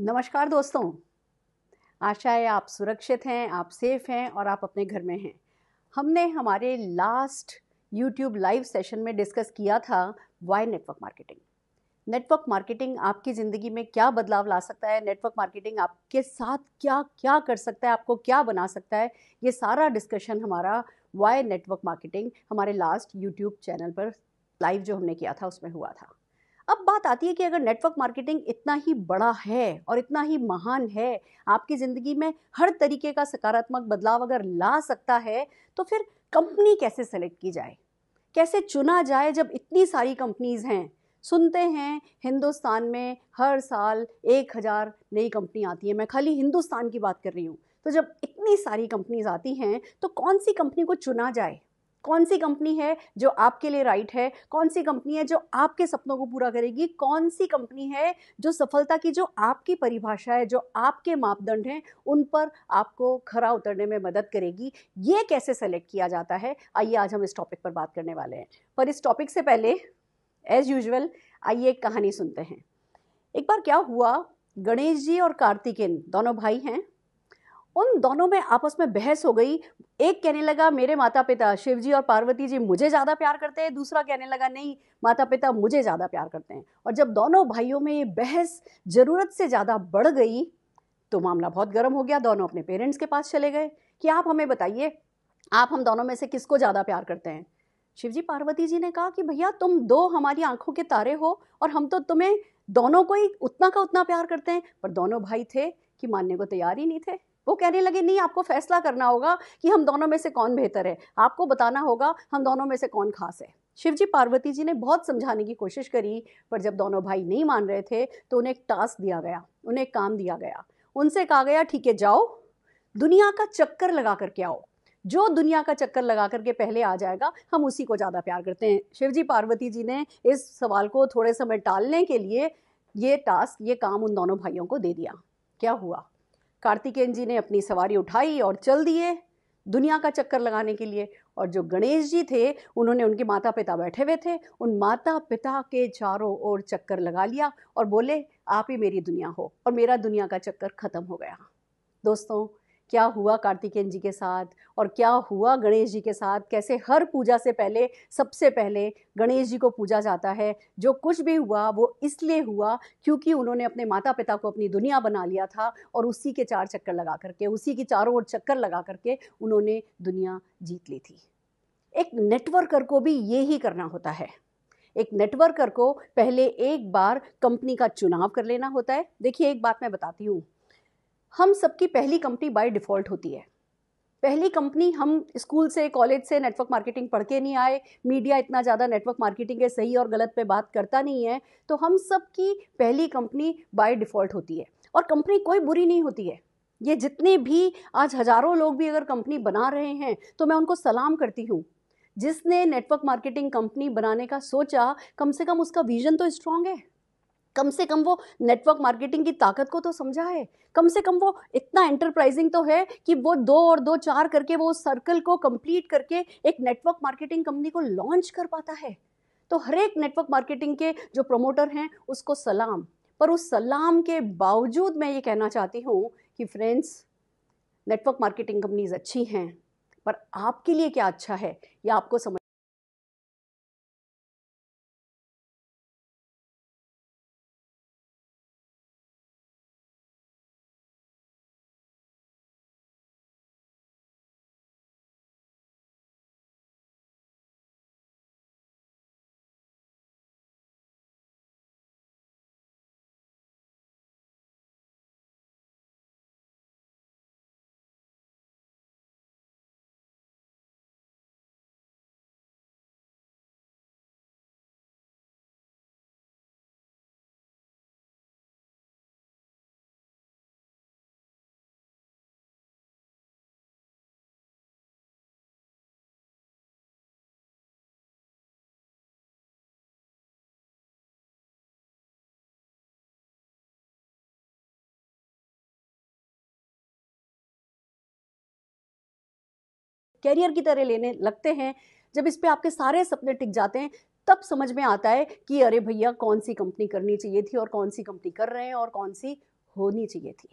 नमस्कार दोस्तों। आशा है आप सुरक्षित हैं, आप सेफ हैं और आप अपने घर में हैं। हमने हमारे लास्ट यूट्यूब लाइव सेशन में डिस्कस किया था why network marketing. Network marketing आपकी ज़िंदगी में क्या बदलाव ला सकता है, नेटवर्क मार्केटिंग आपके साथ क्या क्या कर सकता है, आपको क्या बना सकता है, ये सारा डिस्कशन हमारा वाई नेटवर्क मार्केटिंग हमारे लास्ट यूट्यूब चैनल पर लाइव जो हमने किया था उसमें हुआ था। अब बात आती है कि अगर नेटवर्क मार्केटिंग इतना ही बड़ा है और इतना ही महान है, आपकी ज़िंदगी में हर तरीके का सकारात्मक बदलाव अगर ला सकता है, तो फिर कंपनी कैसे सेलेक्ट की जाए, कैसे चुना जाए जब इतनी सारी कंपनीज़ हैं। सुनते हैं हिंदुस्तान में हर साल 1000 नई कंपनी आती है, मैं खाली हिंदुस्तान की बात कर रही हूँ। तो जब इतनी सारी कंपनीज़ आती हैं तो कौन सी कंपनी को चुना जाए, कौन सी कंपनी है जो आपके लिए राइट है, कौन सी कंपनी है जो आपके सपनों को पूरा करेगी, कौन सी कंपनी है जो सफलता की जो आपकी परिभाषा है, जो आपके मापदंड हैं, उन पर आपको खरा उतरने में मदद करेगी, ये कैसे सेलेक्ट किया जाता है। आइए आज हम इस टॉपिक पर बात करने वाले हैं। पर इस टॉपिक से पहले एज यूजुअल आइए एक कहानी सुनते हैं। एक बार क्या हुआ, गणेश जी और कार्तिकेयन दोनों भाई हैं, उन दोनों में आपस में बहस हो गई। एक कहने लगा मेरे माता पिता शिव जी और पार्वती जी मुझे ज़्यादा प्यार करते हैं, दूसरा कहने लगा नहीं माता पिता मुझे ज़्यादा प्यार करते हैं। और जब दोनों भाइयों में ये बहस ज़रूरत से ज़्यादा बढ़ गई तो मामला बहुत गर्म हो गया। दोनों अपने पेरेंट्स के पास चले गए कि आप हमें बताइए, आप हम दोनों में से किसको ज़्यादा प्यार करते हैं। शिवजी पार्वती जी ने कहा कि भैया तुम दो हमारी आंखों के तारे हो और हम तो तुम्हें दोनों को ही उतना का उतना प्यार करते हैं। पर दोनों भाई थे कि मानने को तैयार ही नहीं थे। वो कहने लगे नहीं, आपको फैसला करना होगा कि हम दोनों में से कौन बेहतर है, आपको बताना होगा हम दोनों में से कौन खास है। शिवजी पार्वती जी ने बहुत समझाने की कोशिश करी, पर जब दोनों भाई नहीं मान रहे थे तो उन्हें एक टास्क दिया गया, उन्हें एक काम दिया गया। उनसे कहा गया ठीक है जाओ दुनिया का चक्कर लगा करके आओ, जो दुनिया का चक्कर लगा करके पहले आ जाएगा हम उसी को ज़्यादा प्यार करते हैं। शिवजी पार्वती जी ने इस सवाल को थोड़े समय टालने के लिए ये टास्क, ये काम उन दोनों भाइयों को दे दिया। क्या हुआ, कार्तिकेयन जी ने अपनी सवारी उठाई और चल दिए दुनिया का चक्कर लगाने के लिए। और जो गणेश जी थे उन्होंने, उनके माता पिता बैठे हुए थे, उन माता पिता के चारों ओर चक्कर लगा लिया और बोले आप ही मेरी दुनिया हो, और मेरा दुनिया का चक्कर खत्म हो गया। दोस्तों क्या हुआ कार्तिकेयन जी के साथ और क्या हुआ गणेश जी के साथ, कैसे हर पूजा से पहले सबसे पहले गणेश जी को पूजा जाता है। जो कुछ भी हुआ वो इसलिए हुआ क्योंकि उन्होंने अपने माता पिता को अपनी दुनिया बना लिया था और उसी के चार चक्कर लगा करके, उसी की चारों ओर चक्कर लगा करके उन्होंने दुनिया जीत ली थी। एक नेटवर्कर को भी ये ही करना होता है। एक नेटवर्कर को पहले एक बार कंपनी का चुनाव कर लेना होता है। देखिए एक बात मैं बताती हूँ, हम सबकी पहली कंपनी बाय डिफ़ॉल्ट होती है। पहली कंपनी, हम स्कूल से कॉलेज से नेटवर्क मार्केटिंग पढ़ के नहीं आए, मीडिया इतना ज़्यादा नेटवर्क मार्केटिंग के सही और गलत पे बात करता नहीं है, तो हम सबकी पहली कंपनी बाय डिफ़ॉल्ट होती है। और कंपनी कोई बुरी नहीं होती है। ये जितने भी आज हज़ारों लोग भी अगर कंपनी बना रहे हैं तो मैं उनको सलाम करती हूँ। जिसने नेटवर्क मार्केटिंग कंपनी बनाने का सोचा, कम से कम उसका विजन तो स्ट्रांग है, कम से कम वो नेटवर्क मार्केटिंग की ताकत को तो समझा है, कम से कम वो इतना एंटरप्राइजिंग तो है कि वो 2 और 2 4 करके वो सर्कल को कंप्लीट करके एक नेटवर्क मार्केटिंग कंपनी को लॉन्च कर पाता है। तो हर एक नेटवर्क मार्केटिंग के जो प्रमोटर हैं उसको सलाम। पर उस सलाम के बावजूद मैं ये कहना चाहती हूँ कि फ्रेंड्स, नेटवर्क मार्केटिंग कंपनीज अच्छी हैं, पर आपके लिए क्या अच्छा है या आपको समझ कैरियर की तरह लेने लगते हैं। जब इस पे आपके सारे सपने टिक जाते हैं तब समझ में आता है कि अरे भैया कौन सी कंपनी करनी चाहिए थी और कौन सी कंपनी कर रहे हैं और कौन सी होनी चाहिए थी।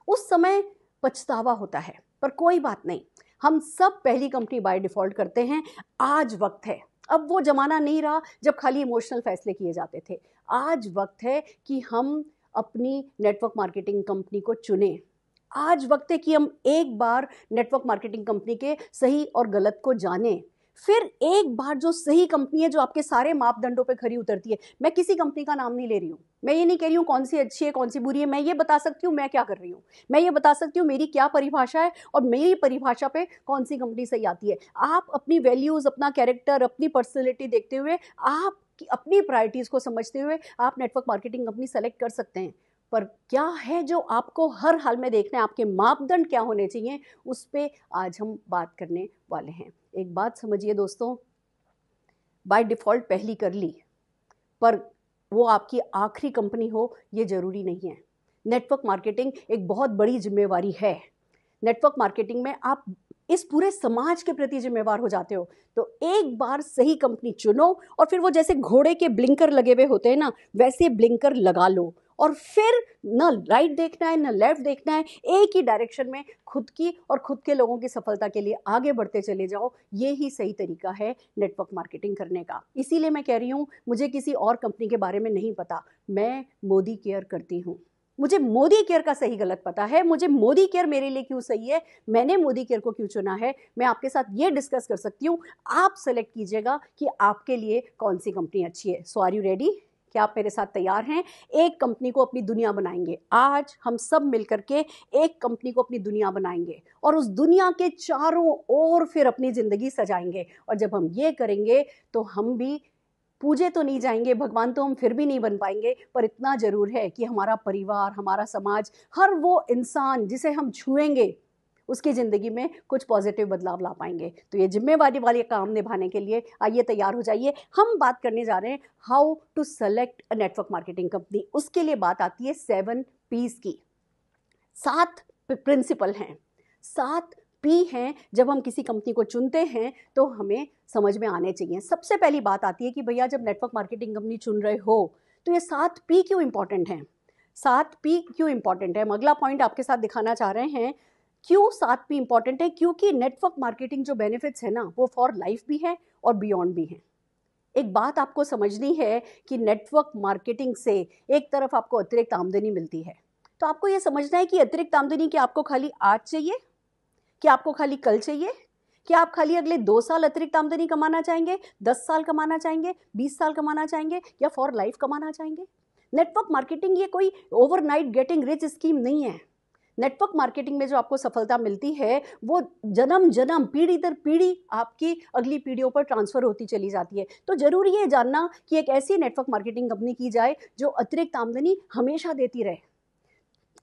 उस समय पछतावा होता है, पर कोई बात नहीं, हम सब पहली कंपनी बाय डिफ़ॉल्ट करते हैं। आज वक्त है, अब वो ज़माना नहीं रहा जब खाली इमोशनल फैसले किए जाते थे। आज वक्त है कि हम अपनी नेटवर्क मार्केटिंग कंपनी को चुनें। आज वक्त है कि हम एक बार नेटवर्क मार्केटिंग कंपनी के सही और गलत को जानें। फिर एक बार जो सही कंपनी है, जो आपके सारे मापदंडों पे खरी उतरती है, मैं किसी कंपनी का नाम नहीं ले रही हूँ, मैं ये नहीं कह रही हूँ कौन सी अच्छी है कौन सी बुरी है, मैं ये बता सकती हूँ मैं क्या कर रही हूँ, मैं ये बता सकती हूँ मेरी क्या परिभाषा है और मेरी परिभाषा पे कौन सी कंपनी सही आती है। आप अपनी वैल्यूज़, अपना कैरेक्टर, अपनी पर्सनैलिटी देखते हुए, आप अपनी प्रायोरिटीज़ को समझते हुए आप नेटवर्क मार्केटिंग कंपनी सेलेक्ट कर सकते हैं। पर क्या है जो आपको हर हाल में देखना है, आपके मापदंड क्या होने चाहिए, उस पर आज हम बात करने वाले हैं। एक बात समझिए दोस्तों, बाय डिफ़ॉल्ट पहली कर ली, पर वो आपकी आखिरी कंपनी हो ये ज़रूरी नहीं है। नेटवर्क मार्केटिंग एक बहुत बड़ी जिम्मेवारी है। नेटवर्क मार्केटिंग में आप इस पूरे समाज के प्रति जिम्मेवार हो जाते हो। तो एक बार सही कंपनी चुनो और फिर वो जैसे घोड़े के ब्लिंकर लगे हुए होते हैं ना, वैसे ब्लिंकर लगा लो और फिर न राइट देखना है न लेफ्ट देखना है, एक ही डायरेक्शन में खुद की और खुद के लोगों की सफलता के लिए आगे बढ़ते चले जाओ। ये ही सही तरीका है नेटवर्क मार्केटिंग करने का। इसीलिए मैं कह रही हूँ, मुझे किसी और कंपनी के बारे में नहीं पता, मैं मोदी केयर करती हूँ। मुझे मोदी केयर का सही गलत पता है, मुझे मोदी केयर मेरे लिए क्यों सही है, मैंने मोदी केयर को क्यों चुना है, मैं आपके साथ ये डिस्कस कर सकती हूँ। आप सेलेक्ट कीजिएगा कि आपके लिए कौन सी कंपनी अच्छी है। सो आर यू रेडी? क्या आप मेरे साथ तैयार हैं? एक कंपनी को अपनी दुनिया बनाएंगे। आज हम सब मिलकर के एक कंपनी को अपनी दुनिया बनाएंगे और उस दुनिया के चारों ओर फिर अपनी ज़िंदगी सजाएंगे। और जब हम ये करेंगे तो हम भी पूजे तो नहीं जाएंगे, भगवान तो हम फिर भी नहीं बन पाएंगे, पर इतना ज़रूर है कि हमारा परिवार, हमारा समाज, हर वो इंसान जिसे हम छुएंगे उसकी ज़िंदगी में कुछ पॉजिटिव बदलाव ला पाएंगे। तो ये जिम्मेवारी वाले काम निभाने के लिए आइए तैयार हो जाइए। हम बात करने जा रहे हैं how to select a network marketing company. उसके लिए बात आती है 7 P's की। 7 प्रिंसिपल हैं, 7 P हैं। जब हम किसी कंपनी को चुनते हैं तो हमें समझ में आने चाहिए। सबसे पहली बात आती है कि भैया जब नेटवर्क मार्केटिंग कंपनी चुन रहे हो तो ये 7 P क्यों इंपॉर्टेंट हैं? 7 P क्यों इंपॉर्टेंट है? हम अगला पॉइंट आपके साथ दिखाना चाह रहे हैं। क्यों 7 P इंपॉर्टेंट है? क्योंकि नेटवर्क मार्केटिंग जो बेनिफिट्स है ना, वो फॉर लाइफ भी है और बियॉन्ड भी है। एक बात आपको समझनी है कि नेटवर्क मार्केटिंग से एक तरफ आपको अतिरिक्त आमदनी मिलती है, तो आपको ये समझना है कि अतिरिक्त आमदनी कि आपको खाली आज चाहिए, कि आपको खाली कल चाहिए, कि आप खाली अगले 2 साल अतिरिक्त आमदनी कमाना चाहेंगे, 10 साल कमाना चाहेंगे, 20 साल कमाना चाहेंगे, या फॉर लाइफ कमाना चाहेंगे। नेटवर्क मार्केटिंग ये कोई ओवरनाइट गेटिंग रिच स्कीम नहीं है। नेटवर्क मार्केटिंग में जो आपको सफलता मिलती है वो जन्म जन्म, पीढ़ी दर पीढ़ी आपकी अगली पीढ़ियों पर ट्रांसफ़र होती चली जाती है। तो ज़रूरी है जानना कि एक ऐसी नेटवर्क मार्केटिंग कंपनी की जाए जो अतिरिक्त आमदनी हमेशा देती रहे।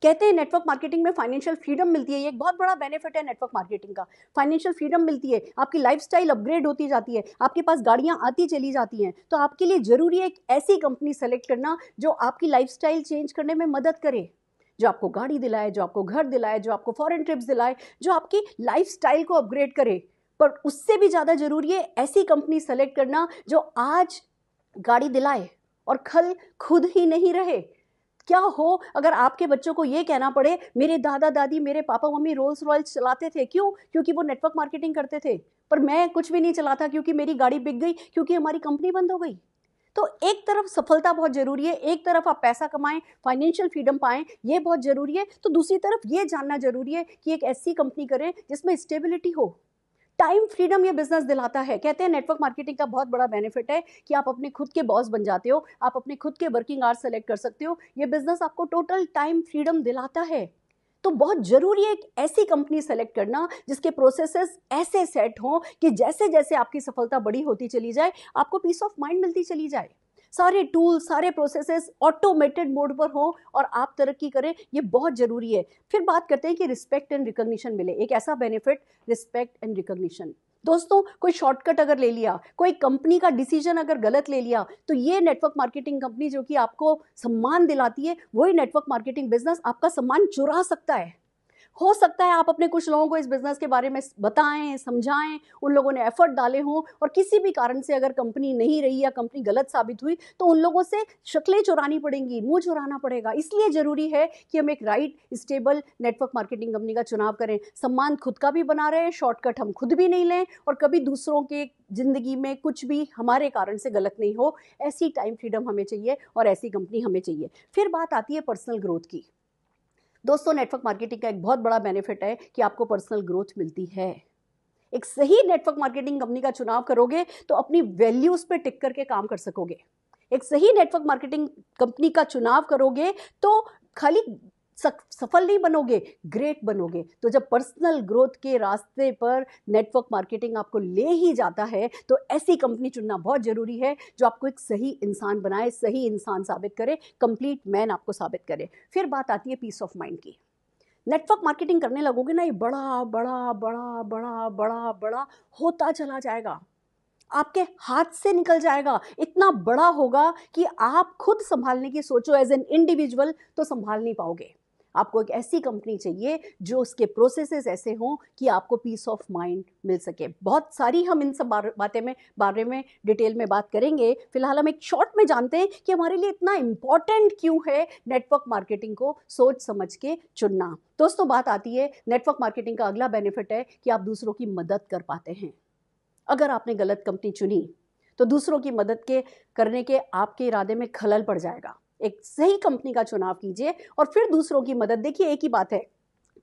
कहते हैं नेटवर्क मार्केटिंग में फाइनेंशियल फ्रीडम मिलती है, ये एक बहुत बड़ा बेनिफिट है नेटवर्क मार्केटिंग का। फाइनेंशियल फ्रीडम मिलती है, आपकी लाइफस्टाइल अपग्रेड होती जाती है, आपके पास गाड़ियाँ आती चली जाती हैं। तो आपके लिए ज़रूरी है एक ऐसी कंपनी सेलेक्ट करना जो आपकी लाइफस्टाइल चेंज करने में मदद करे, जो आपको गाड़ी दिलाए, जो आपको घर दिलाए, जो आपको फॉरेन ट्रिप्स दिलाए, जो आपकी लाइफस्टाइल को अपग्रेड करे। पर उससे भी ज़्यादा ज़रूरी है ऐसी कंपनी सेलेक्ट करना जो आज गाड़ी दिलाए और कल खुद ही नहीं रहे। क्या हो अगर आपके बच्चों को ये कहना पड़े मेरे दादा दादी, मेरे पापा मम्मी रोल्स रॉयल्स चलाते थे, क्यों? क्योंकि वो नेटवर्क मार्केटिंग करते थे, पर मैं कुछ भी नहीं चलाता क्योंकि मेरी गाड़ी बिक गई, क्योंकि हमारी कंपनी बंद हो गई। तो एक तरफ सफलता बहुत ज़रूरी है, एक तरफ आप पैसा कमाएं, फाइनेंशियल फ्रीडम पाएं, ये बहुत ज़रूरी है। तो दूसरी तरफ ये जानना ज़रूरी है कि एक ऐसी कंपनी करें जिसमें स्टेबिलिटी हो, टाइम फ्रीडम ये बिजनेस दिलाता है। कहते हैं नेटवर्क मार्केटिंग का बहुत बड़ा बेनिफिट है कि आप अपने खुद के बॉस बन जाते हो, आप अपने खुद के वर्किंग आवर्स सेलेक्ट कर सकते हो। ये बिजनेस आपको टोटल टाइम फ्रीडम दिलाता है। तो बहुत जरूरी है एक ऐसी कंपनी सेलेक्ट करना जिसके प्रोसेसेस ऐसे सेट हों कि जैसे जैसे आपकी सफलता बड़ी होती चली जाए आपको पीस ऑफ माइंड मिलती चली जाए, सारे टूल, सारे प्रोसेसेस ऑटोमेटेड मोड पर हो और आप तरक्की करें, ये बहुत ज़रूरी है। फिर बात करते हैं कि रिस्पेक्ट एंड रिकॉग्निशन मिले, एक ऐसा बेनिफिट रिस्पेक्ट एंड रिकॉग्निशन। दोस्तों कोई शॉर्टकट अगर ले लिया, कोई कंपनी का डिसीजन अगर गलत ले लिया, तो ये नेटवर्क मार्केटिंग कंपनी जो कि आपको सम्मान दिलाती है, वही नेटवर्क मार्केटिंग बिजनेस आपका सम्मान चुरा सकता है। हो सकता है आप अपने कुछ लोगों को इस बिज़नेस के बारे में बताएं, समझाएं, उन लोगों ने एफर्ट डाले हों और किसी भी कारण से अगर कंपनी नहीं रही या कंपनी गलत साबित हुई तो उन लोगों से शक्लें चुरानी पड़ेंगी, मुंह चुराना पड़ेगा। इसलिए ज़रूरी है कि हम एक right stable network marketing company का चुनाव करें। सम्मान खुद का भी बना रहे, शॉर्टकट हम खुद भी नहीं लें और कभी दूसरों के ज़िंदगी में कुछ भी हमारे कारण से गलत नहीं हो। ऐसी टाइम फ्रीडम हमें चाहिए और ऐसी कंपनी हमें चाहिए। फिर बात आती है पर्सनल ग्रोथ की। दोस्तों, नेटवर्क मार्केटिंग का एक बहुत बड़ा बेनिफिट है कि आपको पर्सनल ग्रोथ मिलती है। एक सही नेटवर्क मार्केटिंग कंपनी का चुनाव करोगे तो अपनी वैल्यूज पे टिक करके काम कर सकोगे। एक सही नेटवर्क मार्केटिंग कंपनी का चुनाव करोगे तो खाली सफल नहीं बनोगे, ग्रेट बनोगे। तो जब पर्सनल ग्रोथ के रास्ते पर नेटवर्क मार्केटिंग आपको ले ही जाता है तो ऐसी कंपनी चुनना बहुत जरूरी है जो आपको एक सही इंसान बनाए, सही इंसान साबित करे, कंप्लीट मैन आपको साबित करे। फिर बात आती है पीस ऑफ माइंड की। नेटवर्क मार्केटिंग करने लगोगे ना, ये बड़ा बड़ा बड़ा बड़ा बड़ा बड़ा होता चला जाएगा, आपके हाथ से निकल जाएगा, इतना बड़ा होगा कि आप खुद संभालने की सोचो एज एन इंडिविजुअल तो संभाल नहीं पाओगे। आपको एक ऐसी कंपनी चाहिए जो उसके प्रोसेसेस ऐसे हों कि आपको पीस ऑफ माइंड मिल सके। बहुत सारी हम इन सब बारे में डिटेल में बात करेंगे। फिलहाल हम एक शॉर्ट में जानते हैं कि हमारे लिए इतना इम्पॉर्टेंट क्यों है नेटवर्क मार्केटिंग को सोच समझ के चुनना। दोस्तों, बात आती है नेटवर्क मार्केटिंग का अगला बेनिफिट है कि आप दूसरों की मदद कर पाते हैं। अगर आपने गलत कंपनी चुनी तो दूसरों की मदद करने के आपके इरादे में खलल पड़ जाएगा। एक सही कंपनी का चुनाव कीजिए और फिर दूसरों की मदद। देखिए, एक ही बात है,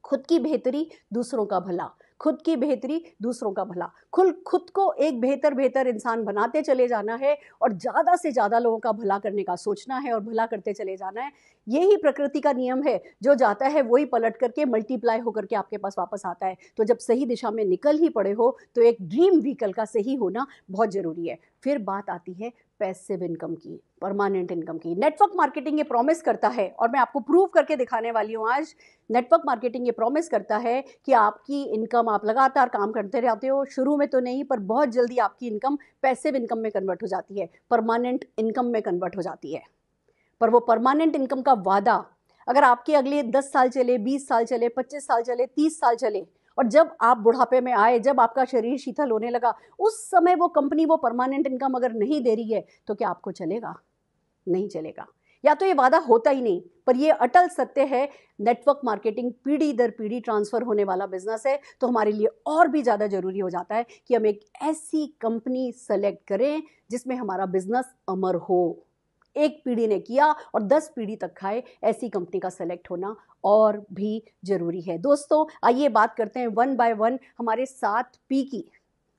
खुद की बेहतरी दूसरों का भला, खुद की बेहतरी दूसरों का भला। खुद को एक बेहतर इंसान बनाते चले जाना है और ज़्यादा से ज़्यादा लोगों का भला करने का सोचना है और भला करते चले जाना है। यही प्रकृति का नियम है, जो जाता है वही पलट करके मल्टीप्लाई होकर के आपके पास वापस आता है। तो जब सही दिशा में निकल ही पड़े हो तो एक ड्रीम व्हीकल का सही होना बहुत ज़रूरी है। फिर बात आती है पैसिव इनकम की, परमानेंट इनकम की। नेटवर्क मार्केटिंग ये प्रॉमिस करता है और मैं आपको प्रूव करके दिखाने वाली हूँ आज। नेटवर्क मार्केटिंग ये प्रॉमिस करता है कि आपकी इनकम, आप लगातार काम करते रहते हो, शुरू में तो नहीं पर बहुत जल्दी आपकी इनकम पैसिव इनकम में कन्वर्ट हो जाती है, परमानेंट इनकम में कन्वर्ट हो जाती है। पर वो परमानेंट इनकम का वादा अगर आपके अगले 10 साल चले, 20 साल चले, 25 साल चले, 30 साल चले और जब आप बुढ़ापे में आए, जब आपका शरीर शीतल होने लगा, उस समय वो कंपनी वो परमानेंट इनकम अगर नहीं दे रही है तो क्या आपको चलेगा? नहीं चलेगा। या तो ये वादा होता ही नहीं। पर ये अटल सत्य है, नेटवर्क मार्केटिंग पीढ़ी दर पीढ़ी ट्रांसफर होने वाला बिजनेस है। तो हमारे लिए और भी ज़्यादा जरूरी हो जाता है कि हम एक ऐसी कंपनी सेलेक्ट करें जिसमें हमारा बिजनेस अमर हो। एक पीढ़ी ने किया और 10 पीढ़ी तक खाए, ऐसी कंपनी का सेलेक्ट होना और भी जरूरी है। दोस्तों, आइए बात करते हैं वन बाय वन हमारे 7 पी की,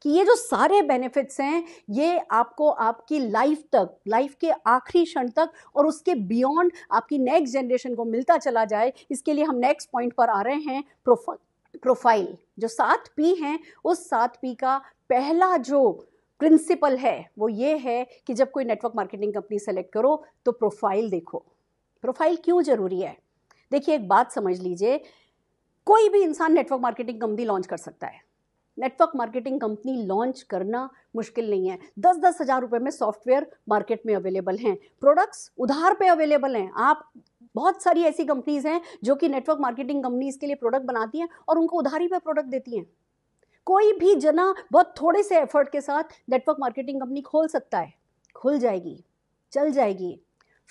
कि ये जो सारे बेनिफिट्स हैं ये आपको आपकी लाइफ तक, लाइफ के आखिरी क्षण तक और उसके बियॉन्ड आपकी नेक्स्ट जनरेशन को मिलता चला जाए। इसके लिए हम नेक्स्ट पॉइंट पर आ रहे हैं, प्रोफाइल। जो 7 पी हैं, उस 7 पी का पहला जो प्रिंसिपल है वो ये है कि जब कोई नेटवर्क मार्केटिंग कंपनी सेलेक्ट करो तो प्रोफाइल देखो। प्रोफाइल क्यों जरूरी है? देखिए, एक बात समझ लीजिए, कोई भी इंसान नेटवर्क मार्केटिंग कंपनी लॉन्च कर सकता है। नेटवर्क मार्केटिंग कंपनी लॉन्च करना मुश्किल नहीं है। 10-10 हज़ार रुपए में सॉफ्टवेयर मार्केट में अवेलेबल हैं, प्रोडक्ट्स उधार पे अवेलेबल हैं। आप बहुत सारी ऐसी कंपनीज हैं जो कि नेटवर्क मार्केटिंग कंपनीज के लिए प्रोडक्ट बनाती हैं और उनको उधारी पे प्रोडक्ट देती हैं। कोई भी जना बहुत थोड़े से एफर्ट के साथ नेटवर्क मार्केटिंग कंपनी खोल सकता है, खुल जाएगी, चल जाएगी,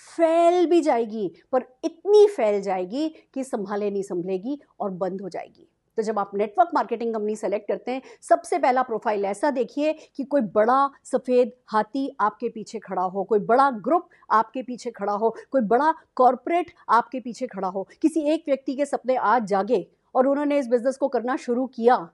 फैल भी जाएगी, पर इतनी फैल जाएगी कि संभाले नहीं संभलेगी और बंद हो जाएगी। तो जब आप नेटवर्क मार्केटिंग कंपनी सेलेक्ट करते हैं, सबसे पहला प्रोफाइल ऐसा देखिए कि कोई बड़ा सफ़ेद हाथी आपके पीछे खड़ा हो, कोई बड़ा ग्रुप आपके पीछे खड़ा हो, कोई बड़ा कॉरपोरेट आपके पीछे खड़ा हो। किसी एक व्यक्ति के सपने आज जागे और उन्होंने इस बिजनेस को करना शुरू किया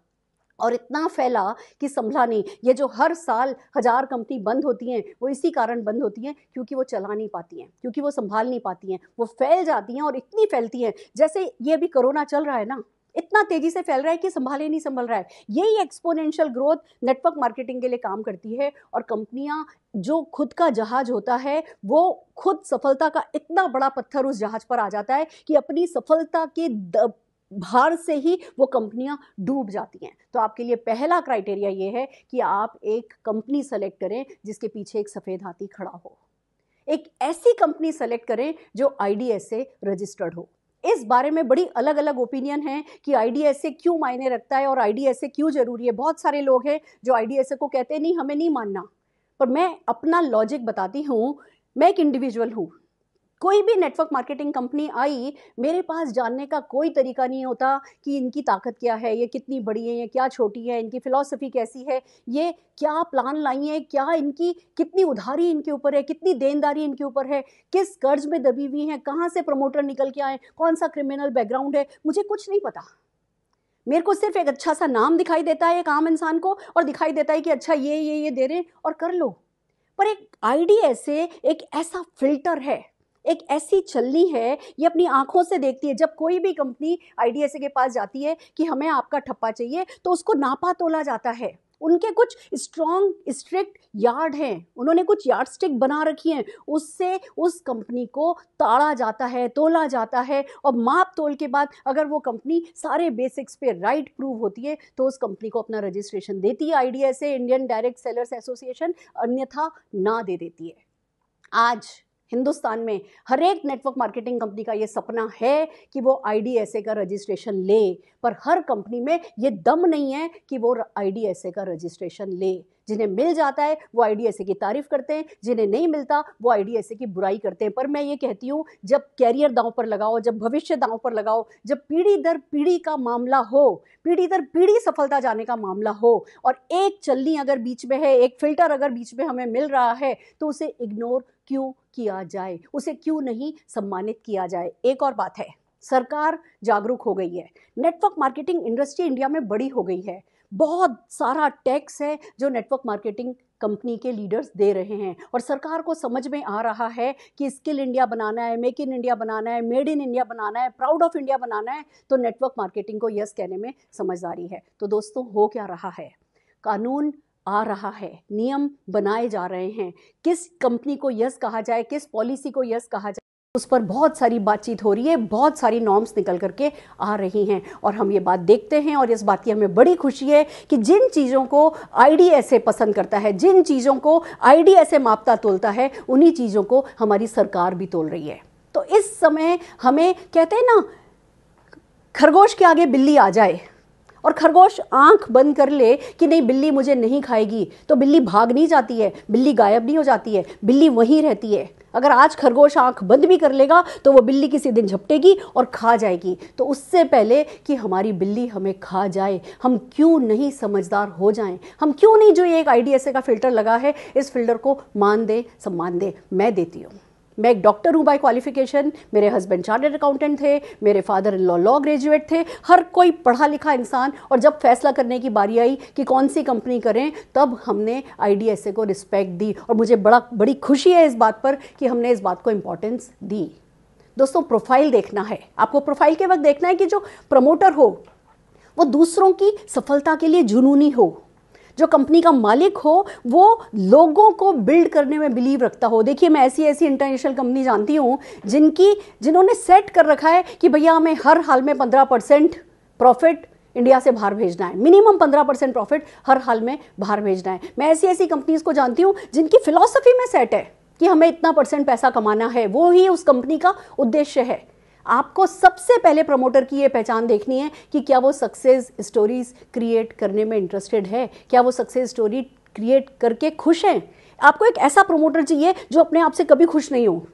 और इतना फैला कि संभला नहीं। ये जो हर साल 1000 कंपनी बंद होती हैं, वो इसी कारण बंद होती हैं क्योंकि वो चला नहीं पाती हैं, क्योंकि वो संभाल नहीं पाती हैं, वो फैल जाती हैं और इतनी फैलती हैं। जैसे ये अभी कोरोना चल रहा है ना, इतना तेजी से फैल रहा है कि संभाले नहीं संभल रहा है। यही एक्सपोनेंशियल ग्रोथ नेटवर्क मार्केटिंग के लिए काम करती है और कंपनियां, जो खुद का जहाज होता है, वो खुद सफलता का इतना बड़ा पत्थर उस जहाज पर आ जाता है कि अपनी सफलता के भार से ही वो कंपनियां डूब जाती हैं। तो आपके लिए पहला क्राइटेरिया ये है कि आप एक कंपनी सेलेक्ट करें जिसके पीछे एक सफ़ेद हाथी खड़ा हो। एक ऐसी कंपनी सेलेक्ट करें जो IDS से रजिस्टर्ड हो। इस बारे में बड़ी अलग अलग ओपिनियन है कि IDSA क्यों मायने रखता है और IDSA क्यों ज़रूरी है। बहुत सारे लोग हैं जो IDSA को कहते हैं नहीं हमें नहीं मानना, पर मैं अपना लॉजिक बताती हूँ। मैं एक इंडिविजुअल हूँ, कोई भी नेटवर्क मार्केटिंग कंपनी आई, मेरे पास जानने का कोई तरीका नहीं होता कि इनकी ताकत क्या है, ये कितनी बड़ी है, ये क्या छोटी है, इनकी फिलॉसफी कैसी है, ये क्या प्लान लाई है, क्या इनकी कितनी उधारी इनके ऊपर है, कितनी देनदारी इनके ऊपर है, किस कर्ज में दबी हुई है, कहाँ से प्रमोटर निकल के आए, कौन सा क्रिमिनल बैकग्राउंड है, मुझे कुछ नहीं पता। मेरे को सिर्फ एक अच्छा सा नाम दिखाई देता है एक आम इंसान को, और दिखाई देता है कि अच्छा ये दे रहे और कर लो। पर एक IDSA एक ऐसा फिल्टर है, एक ऐसी छलनी है, ये अपनी आंखों से देखती है। जब कोई भी कंपनी IDSA के पास जाती है कि हमें आपका ठप्पा चाहिए, तो उसको नापा तोला जाता है। उनके कुछ स्ट्रॉन्ग स्ट्रिक्ट यार्ड हैं, उन्होंने कुछ यार्ड स्टिक बना रखी हैं, उससे उस कंपनी को ताड़ा जाता है, तोला जाता है, और माप तोल के बाद अगर वो कंपनी सारे बेसिक्स पे राइट प्रूव होती है तो उस कंपनी को अपना रजिस्ट्रेशन देती है IDSA, Indian direct sellers association, अन्यथा ना दे देती है। आज हिंदुस्तान में हर एक नेटवर्क मार्केटिंग कंपनी का ये सपना है कि वो IDSA का रजिस्ट्रेशन ले, पर हर कंपनी में ये दम नहीं है कि वो IDSA का रजिस्ट्रेशन ले। जिन्हें मिल जाता है वो IDSA की तारीफ करते हैं, जिन्हें नहीं मिलता वो IDSA की बुराई करते हैं। पर मैं ये कहती हूँ, जब कैरियर दांव पर लगाओ, जब भविष्य दांव पर लगाओ, जब पीढ़ी दर पीढ़ी का मामला हो, पीढ़ी दर पीढ़ी सफलता जाने का मामला हो, और एक चलनी अगर बीच में है, एक फिल्टर अगर बीच में हमें मिल रहा है, तो उसे इग्नोर क्यों किया जाए, उसे क्यों नहीं सम्मानित किया जाए। एक और बात है, सरकार जागरूक हो गई है, नेटवर्क मार्केटिंग इंडस्ट्री इंडिया में बड़ी हो गई है, बहुत सारा टैक्स है जो नेटवर्क मार्केटिंग कंपनी के लीडर्स दे रहे हैं, और सरकार को समझ में आ रहा है कि स्किल इंडिया बनाना है, मेक इन इंडिया बनाना है, मेड इन इंडिया बनाना है, प्राउड ऑफ इंडिया बनाना है, तो नेटवर्क मार्केटिंग को यस कहने में समझदारी है। तो दोस्तों, हो क्या रहा है, कानून आ रहा है, नियम बनाए जा रहे हैं, किस कंपनी को यस कहा जाए, किस पॉलिसी को यस कहा जाए, उस पर बहुत सारी बातचीत हो रही है, बहुत सारी नॉर्म्स निकल करके आ रही हैं, और हम ये बात देखते हैं, और इस बात की हमें बड़ी खुशी है कि जिन चीज़ों को IDSA पसंद करता है, जिन चीज़ों को IDSA मापता तोलता है, उन्हीं चीज़ों को हमारी सरकार भी तोल रही है। तो इस समय हमें कहते हैं ना, खरगोश के आगे बिल्ली आ जाए और खरगोश आंख बंद कर ले कि नहीं बिल्ली मुझे नहीं खाएगी, तो बिल्ली भाग नहीं जाती है, बिल्ली गायब नहीं हो जाती है, बिल्ली वहीं रहती है। अगर आज खरगोश आंख बंद भी कर लेगा तो वो बिल्ली किसी दिन झपटेगी और खा जाएगी। तो उससे पहले कि हमारी बिल्ली हमें खा जाए, हम क्यों नहीं समझदार हो जाएं, हम क्यों नहीं जो ये एक IDSA का फिल्टर लगा है, इस फिल्टर को मान दे, सम्मान दे। मैं देती हूँ। मैं एक डॉक्टर हूँ बाय क्वालिफिकेशन, मेरे हस्बैंड चार्टर्ड अकाउंटेंट थे, मेरे फादर इन लॉ ग्रेजुएट थे, हर कोई पढ़ा लिखा इंसान। और जब फैसला करने की बारी आई कि कौन सी कंपनी करें, तब हमने IDSA को रिस्पेक्ट दी, और मुझे बड़ी खुशी है इस बात पर कि हमने इस बात को इम्पोर्टेंस दी। दोस्तों, प्रोफाइल देखना है आपको, प्रोफाइल के वक्त देखना है कि जो प्रमोटर हो वो दूसरों की सफलता के लिए जुनूनी हो, जो कंपनी का मालिक हो वो लोगों को बिल्ड करने में बिलीव रखता हो। देखिए, मैं ऐसी इंटरनेशनल कंपनी जानती हूँ जिन्होंने सेट कर रखा है कि भैया हमें हर हाल में 15% प्रॉफिट इंडिया से बाहर भेजना है, मिनिमम 15% प्रॉफिट हर हाल में बाहर भेजना है। मैं ऐसी कंपनीज को जानती हूँ जिनकी फिलॉसफी में सेट है कि हमें इतना % पैसा कमाना है, वो ही उस कंपनी का उद्देश्य है। आपको सबसे पहले प्रमोटर की ये पहचान देखनी है कि क्या वो सक्सेस स्टोरीज क्रिएट करने में इंटरेस्टेड है, क्या वो सक्सेस स्टोरी क्रिएट करके खुश हैं। आपको एक ऐसा प्रमोटर चाहिए जो अपने आप से कभी खुश नहीं हो।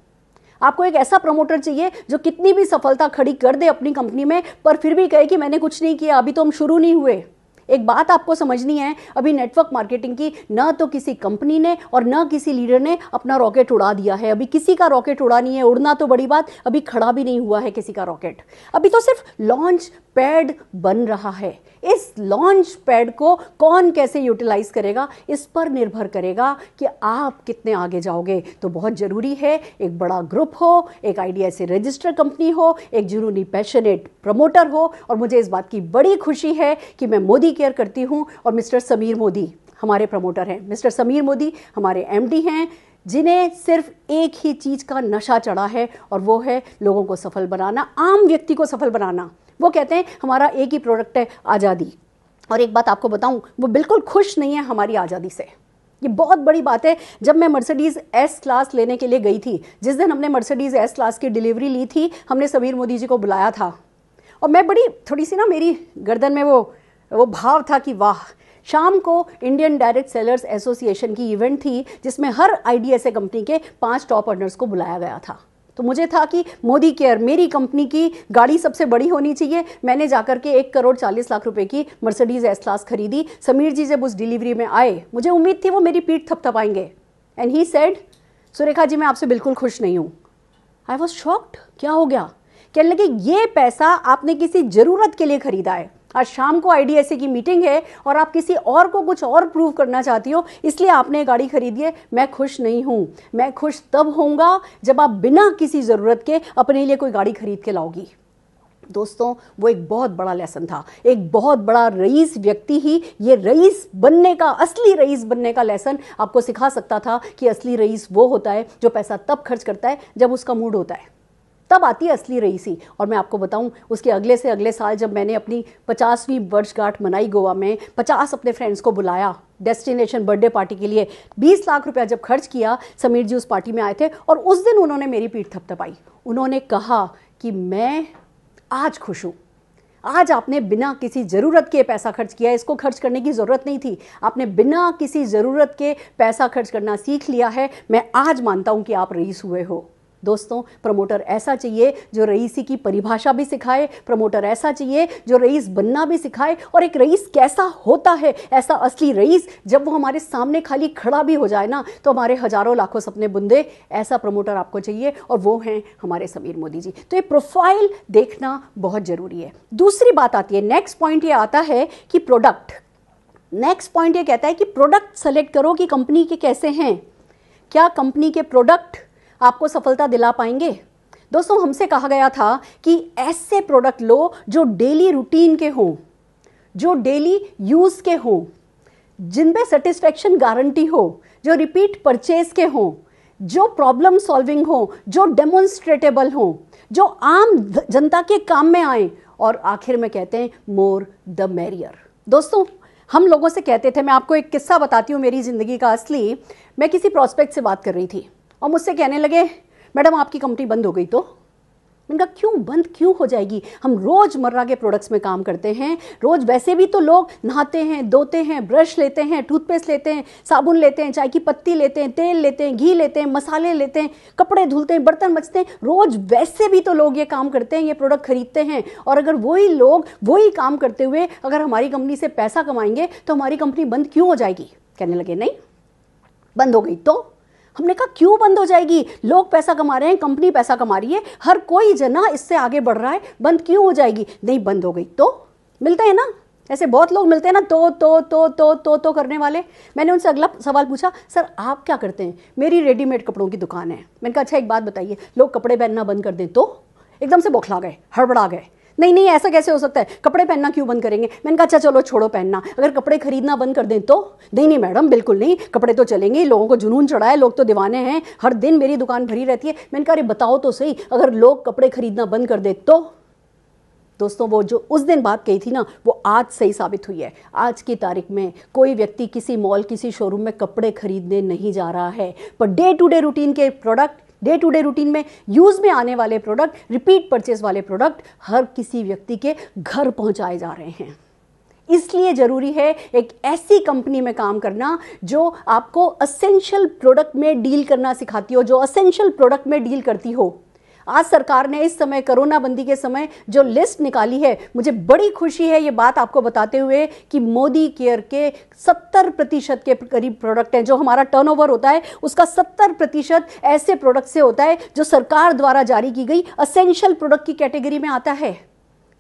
आपको एक ऐसा प्रमोटर चाहिए जो कितनी भी सफलता खड़ी कर दे अपनी कंपनी में, पर फिर भी कहे कि मैंने कुछ नहीं किया, अभी तो हम शुरू नहीं हुए। एक बात आपको समझनी है, अभी नेटवर्क मार्केटिंग की न तो किसी कंपनी ने और न किसी लीडर ने अपना रॉकेट उड़ा दिया है। अभी किसी का रॉकेट उड़ा नहीं है, उड़ना तो बड़ी बात, अभी खड़ा भी नहीं हुआ है किसी का रॉकेट। अभी तो सिर्फ लॉन्च पैड बन रहा है। इस लॉन्च पैड को कौन कैसे यूटिलाइज करेगा, इस पर निर्भर करेगा कि आप कितने आगे जाओगे। तो बहुत जरूरी है एक बड़ा ग्रुप हो, एक IDSA रजिस्टर कंपनी हो, एक जुनूनी पैशनेट प्रमोटर हो। और मुझे इस बात की बड़ी खुशी है कि मैं मोदी केयर करती हूँ, और मिस्टर समीर मोदी हमारे प्रमोटर हैं। मिस्टर समीर मोदी हमारे MD हैं, जिन्हें सिर्फ एक ही चीज़ का नशा चढ़ा है, और वो है लोगों को सफल बनाना, आम व्यक्ति को सफल बनाना। वो कहते हैं हमारा एक ही प्रोडक्ट है, आज़ादी। और एक बात आपको बताऊं, वो बिल्कुल खुश नहीं है हमारी आज़ादी से। ये बहुत बड़ी बात है। जब मैं मर्सिडीज़ एस क्लास लेने के लिए गई थी, जिस दिन हमने मर्सिडीज़ एस क्लास की डिलीवरी ली थी, हमने समीर मोदी जी को बुलाया था और मैं बड़ी थोड़ी सी ना, मेरी गर्दन में वो भाव था कि वाह, शाम को इंडियन डायरेक्ट सेलर्स एसोसिएशन की इवेंट थी जिसमें हर IDSA कंपनी के 5 टॉप अर्नर्स को बुलाया गया था। तो मुझे था कि मोदी केयर, मेरी कंपनी की गाड़ी सबसे बड़ी होनी चाहिए। मैंने जाकर के 1,40,00,000 रुपए की मर्सिडीज़ एस क्लास खरीदी। समीर जी जब उस डिलीवरी में आए, मुझे उम्मीद थी वो मेरी पीठ थपथपाएंगे। And he said, Surekha ji मैं आपसे बिल्कुल खुश नहीं हूँ। आई वॉज शॉक्ड, क्या हो गया? कहने लगे ये पैसा आपने किसी ज़रूरत के लिए खरीदा है। आज शाम को IDSA की मीटिंग है और आप किसी और को कुछ और प्रूव करना चाहती हो, इसलिए आपने गाड़ी खरीदी है। मैं खुश नहीं हूँ। मैं खुश तब होऊंगा जब आप बिना किसी ज़रूरत के अपने लिए कोई गाड़ी खरीद के लाओगी। दोस्तों, वो एक बहुत बड़ा लेसन था। एक बहुत बड़ा रईस व्यक्ति ही ये रईस बनने का, असली रईस बनने का लेसन आपको सिखा सकता था कि असली रईस वो होता है जो पैसा तब खर्च करता है जब उसका मूड होता है, तब आती है असली रईसी। और मैं आपको बताऊं, उसके अगले से अगले साल जब मैंने अपनी 50वीं वर्षगांठ मनाई गोवा में, 50 अपने फ्रेंड्स को बुलाया डेस्टिनेशन बर्थडे पार्टी के लिए, 20 लाख रुपया जब खर्च किया, समीर जी उस पार्टी में आए थे और उस दिन उन्होंने मेरी पीठ थपथपाई। उन्होंने कहा कि मैं आज खुश हूँ। आज आपने बिना किसी ज़रूरत के पैसा खर्च किया, इसको खर्च करने की ज़रूरत नहीं थी, आपने बिना किसी ज़रूरत के पैसा खर्च करना सीख लिया है। मैं आज मानता हूँ कि आप रईस हुए हो। दोस्तों, प्रमोटर ऐसा चाहिए जो रईसी की परिभाषा भी सिखाए, प्रमोटर ऐसा चाहिए जो रईस बनना भी सिखाए। और एक रईस कैसा होता है, ऐसा असली रईस, जब वो हमारे सामने खाली खड़ा भी हो जाए ना तो हमारे हजारों लाखों सपने बुंदे, ऐसा प्रमोटर आपको चाहिए और वो हैं हमारे समीर मोदी जी। तो ये प्रोफाइल देखना बहुत ज़रूरी है। दूसरी बात आती है, नेक्स्ट पॉइंट ये आता है कि प्रोडक्ट। नेक्स्ट पॉइंट ये कहता है कि प्रोडक्ट सेलेक्ट करो कि कंपनी के कैसे हैं। क्या कंपनी के प्रोडक्ट आपको सफलता दिला पाएंगे? दोस्तों, हमसे कहा गया था कि ऐसे प्रोडक्ट लो जो डेली रूटीन के हों, जो डेली यूज के हों, जिन पे सेटिस्फेक्शन गारंटी हो, जो रिपीट परचेज के हों, जो प्रॉब्लम सॉल्विंग हो, जो डेमोन्स्ट्रेटेबल हो, जो आम जनता के काम में आए, और आखिर में कहते हैं मोर द मैरियर। दोस्तों, हम लोगों से कहते थे, मैं आपको एक किस्सा बताती हूँ मेरी ज़िंदगी का असली। मैं किसी प्रोस्पेक्ट से बात कर रही थी और मुझसे कहने लगे, मैडम आपकी कंपनी बंद हो गई तो? मैंने कहा क्यों बंद क्यों हो जाएगी? हम रोज़मर्रा के प्रोडक्ट्स में काम करते हैं। रोज़ वैसे भी तो लोग नहाते हैं, धोते हैं, ब्रश लेते हैं, टूथपेस्ट लेते हैं, साबुन लेते हैं, चाय की पत्ती लेते हैं, तेल लेते हैं, घी लेते हैं, मसाले लेते हैं, कपड़े धुलते हैं, बर्तन मजते हैं। रोज़ वैसे भी तो लोग ये काम करते हैं, ये प्रोडक्ट खरीदते हैं। और अगर वही लोग वही काम करते हुए अगर हमारी कंपनी से पैसा कमाएंगे तो हमारी कंपनी बंद क्यों हो जाएगी? कहने लगे नहीं, बंद हो गई तो? हमने कहा क्यों बंद हो जाएगी? लोग पैसा कमा रहे हैं, कंपनी पैसा कमा रही है, हर कोई जना इससे आगे बढ़ रहा है, बंद क्यों हो जाएगी? नहीं, बंद हो गई तो? मिलते हैं ना ऐसे, बहुत लोग मिलते हैं ना तो करने वाले। मैंने उनसे अगला सवाल पूछा, सर आप क्या करते हैं? मेरी रेडीमेड कपड़ों की दुकान है। मैंने कहा अच्छा एक बात बताइए, लोग कपड़े पहनना बंद कर दें तो? एकदम से बौखला गए, हड़बड़ा गए। नहीं नहीं, ऐसा कैसे हो सकता है, कपड़े पहनना क्यों बंद करेंगे? मैंने कहा अच्छा चलो छोड़ो पहनना, अगर कपड़े खरीदना बंद कर दें तो? नहीं नहीं मैडम, बिल्कुल नहीं, कपड़े तो चलेंगे, लोगों को जुनून चढ़ा है, लोग तो दीवाने हैं, हर दिन मेरी दुकान भरी रहती है। मैंने कहा अरे बताओ तो सही, अगर लोग कपड़े खरीदना बंद कर दे तो? दोस्तों, वो जो उस दिन बात कही थी ना, वो आज सही साबित हुई है। आज की तारीख में कोई व्यक्ति किसी मॉल, किसी शोरूम में कपड़े खरीदने नहीं जा रहा है, पर डे टू डे रूटीन के product, day to day routine में यूज में आने वाले प्रोडक्ट, रिपीट परचेज वाले प्रोडक्ट हर किसी व्यक्ति के घर पहुंचाए जा रहे हैं। इसलिए जरूरी है एक ऐसी कंपनी में काम करना जो आपको असेंशियल प्रोडक्ट में डील करना सिखाती हो, जो असेंशियल प्रोडक्ट में डील करती हो। आज सरकार ने इस समय कोरोना बंदी के समय जो लिस्ट निकाली है, मुझे बड़ी खुशी है ये बात आपको बताते हुए कि मोदी केयर के 70% के करीब प्रोडक्ट हैं। जो हमारा टर्नओवर होता है उसका 70% ऐसे प्रोडक्ट से होता है जो सरकार द्वारा जारी की गई असेंशियल प्रोडक्ट की कैटेगरी में आता है।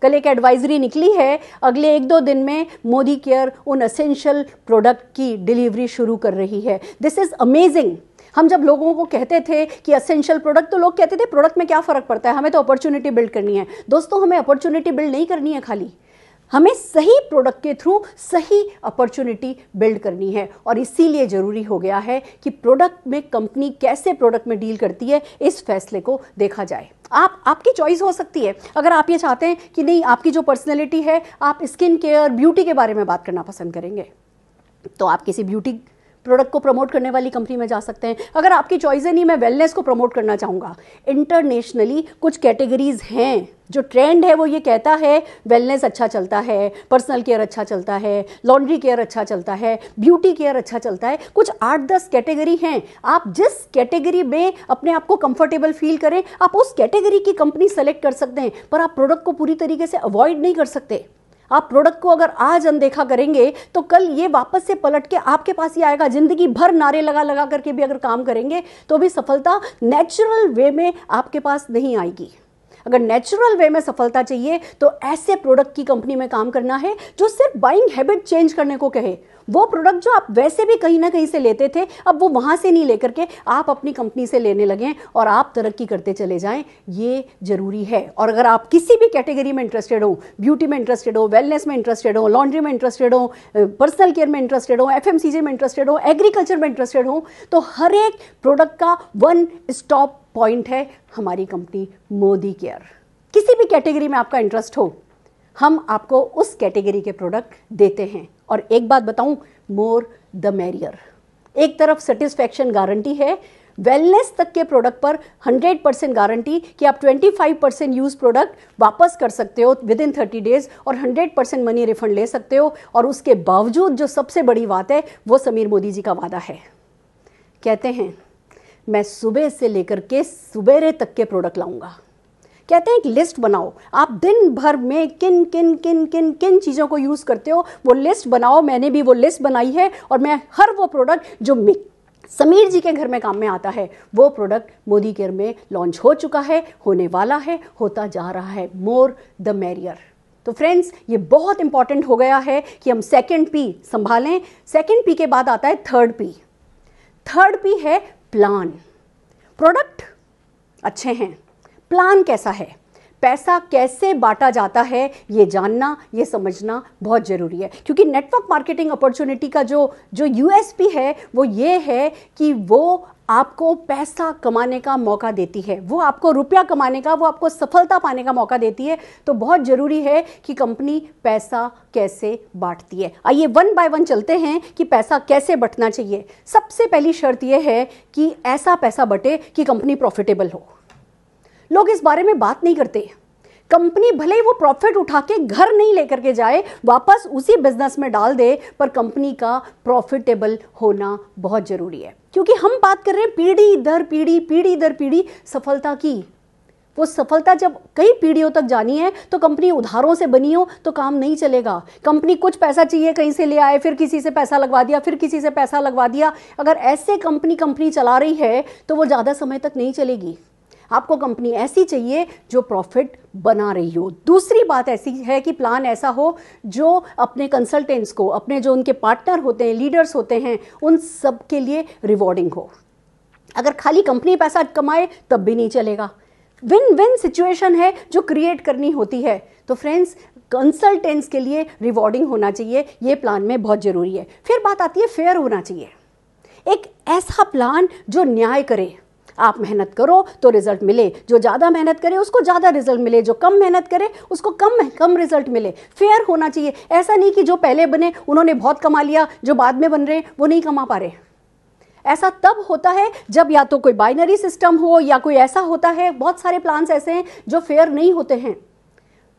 कल एक एडवाइजरी निकली है, अगले 1-2 दिन में मोदी केयर उन असेंशियल प्रोडक्ट की डिलीवरी शुरू कर रही है। This is amazing. हम जब लोगों को कहते थे कि असेंशियल प्रोडक्ट, तो लोग कहते थे प्रोडक्ट में क्या फ़र्क पड़ता है, हमें तो अपॉर्चुनिटी बिल्ड करनी है। दोस्तों, हमें अपॉर्चुनिटी बिल्ड नहीं करनी है, खाली हमें सही प्रोडक्ट के थ्रू सही अपॉर्चुनिटी बिल्ड करनी है। और इसीलिए ज़रूरी हो गया है कि प्रोडक्ट में कंपनी कैसे प्रोडक्ट में डील करती है, इस फैसले को देखा जाए। आपकी चॉइस हो सकती है, अगर आप ये चाहते हैं कि नहीं, आपकी जो पर्सनैलिटी है, आप स्किन केयर, ब्यूटी के बारे में बात करना पसंद करेंगे, तो आप किसी ब्यूटी प्रोडक्ट को प्रमोट करने वाली कंपनी में जा सकते हैं। अगर आपकी चॉइस है नहीं मैं वेलनेस को प्रमोट करना चाहूँगा, इंटरनेशनली कुछ कैटेगरीज हैं जो ट्रेंड है वो ये कहता है वेलनेस अच्छा चलता है, पर्सनल केयर अच्छा चलता है, लॉन्ड्री केयर अच्छा चलता है, ब्यूटी केयर अच्छा चलता है। कुछ 8-10 कैटेगरी हैं, आप जिस कैटेगरी में अपने आप को कंफर्टेबल फील करें आप उस कैटेगरी की कंपनी सेलेक्ट कर सकते हैं, पर आप प्रोडक्ट को पूरी तरीके से अवॉइड नहीं कर सकते। आप प्रोडक्ट को अगर आज अनदेखा करेंगे तो कल ये वापस से पलट के आपके पास ही आएगा। जिंदगी भर नारे लगा लगा करके भी अगर काम करेंगे तो भी सफलता नेचुरल वे में आपके पास नहीं आएगी। अगर नेचुरल वे में सफलता चाहिए तो ऐसे प्रोडक्ट की कंपनी में काम करना है जो सिर्फ बाइंग हैबिट चेंज करने को कहे। वो प्रोडक्ट जो आप वैसे भी कहीं ना कहीं से लेते थे अब वो वहां से नहीं लेकर के आप अपनी कंपनी से लेने लगें और आप तरक्की करते चले जाएं, ये जरूरी है। और अगर आप किसी भी कैटेगरी में इंटरेस्टेड हो, ब्यूटी में इंटरेस्टेड हो, वेलनेस में इंटरेस्टेड हो, लॉन्ड्री में इंटरेस्टेड हो, पर्सनल केयर में इंटरेस्टेड हो, FMCG में इंटरेस्टेड हो, एग्रीकल्चर में इंटरेस्टेड हो, तो हर एक प्रोडक्ट का वन स्टॉप पॉइंट है हमारी कंपनी मोदी केयर। किसी भी कैटेगरी में आपका इंटरेस्ट हो हम आपको उस कैटेगरी के प्रोडक्ट देते हैं। और एक बात बताऊं, मोर द मैरियर। एक तरफ सेटिस्फैक्शन गारंटी है, वेलनेस तक के प्रोडक्ट पर 100% गारंटी कि आप 25% यूज प्रोडक्ट वापस कर सकते हो विद इन 30 डेज और 100% मनी रिफंड ले सकते हो। और उसके बावजूद जो सबसे बड़ी बात है वो समीर मोदी जी का वादा है। कहते हैं मैं सुबह से लेकर के सुबेरे तक के प्रोडक्ट लाऊंगा। कहते हैं एक लिस्ट बनाओ, आप दिन भर में किन किन किन किन किन चीज़ों को यूज़ करते हो वो लिस्ट बनाओ। मैंने भी वो लिस्ट बनाई है और मैं हर वो प्रोडक्ट जो समीर जी के घर में काम में आता है वो प्रोडक्ट मोदी केयर में लॉन्च हो चुका है, होने वाला है, होता जा रहा है। More the merrier. तो फ्रेंड्स ये बहुत इंपॉर्टेंट हो गया है कि हम सेकेंड पी संभालें। सेकेंड पी के बाद आता है थर्ड पी। थर्ड पी है प्लान। प्रोडक्ट अच्छे हैं, प्लान कैसा है, पैसा कैसे बांटा जाता है ये जानना, ये समझना बहुत ज़रूरी है। क्योंकि नेटवर्क मार्केटिंग अपॉर्चुनिटी का जो USP है वो ये है कि वो आपको पैसा कमाने का मौका देती है, वो आपको रुपया कमाने का, वो आपको सफलता पाने का मौका देती है। तो बहुत ज़रूरी है कि कंपनी पैसा कैसे बांटती है। आइए वन बाय वन चलते हैं कि पैसा कैसे बंटना चाहिए। सबसे पहली शर्त यह है कि ऐसा पैसा बटे कि कंपनी प्रॉफिटेबल हो। लोग इस बारे में बात नहीं करते। कंपनी भले ही वो प्रॉफिट उठा के घर नहीं लेकर के जाए, वापस उसी बिजनेस में डाल दे, पर कंपनी का प्रॉफिटेबल होना बहुत जरूरी है। क्योंकि हम बात कर रहे हैं पीढ़ी दर पीढ़ी सफलता की। वो सफलता जब कई पीढ़ियों तक जानी है तो कंपनी उधारों से बनी हो तो काम नहीं चलेगा। कंपनी कुछ पैसा चाहिए कहीं से ले आए, फिर किसी से पैसा लगवा दिया, फिर किसी से पैसा लगवा दिया। अगर ऐसे कंपनी चला रही है तो वो ज़्यादा समय तक नहीं चलेगी। आपको कंपनी ऐसी चाहिए जो प्रॉफिट बना रही हो। दूसरी बात ऐसी है कि प्लान ऐसा हो जो अपने कंसल्टेंट्स को, अपने जो उनके पार्टनर होते हैं, लीडर्स होते हैं, उन सब के लिए रिवॉर्डिंग हो। अगर खाली कंपनी पैसा कमाए तब भी नहीं चलेगा। विन विन सिचुएशन है जो क्रिएट करनी होती है। तो फ्रेंड्स कंसल्टेंट्स के लिए रिवॉर्डिंग होना चाहिए, ये प्लान में बहुत जरूरी है। फिर बात आती है फेयर होना चाहिए। एक ऐसा प्लान जो न्याय करे। आप मेहनत करो तो रिजल्ट मिले, जो ज़्यादा मेहनत करे उसको ज़्यादा रिजल्ट मिले, जो कम मेहनत करे उसको कम रिजल्ट मिले। फेयर होना चाहिए। ऐसा नहीं कि जो पहले बने उन्होंने बहुत कमा लिया, जो बाद में बन रहे वो नहीं कमा पा रहे। ऐसा तब होता है जब या तो कोई बाइनरी सिस्टम हो या कोई ऐसा होता है, बहुत सारे प्लान्स ऐसे हैं जो फेयर नहीं होते हैं।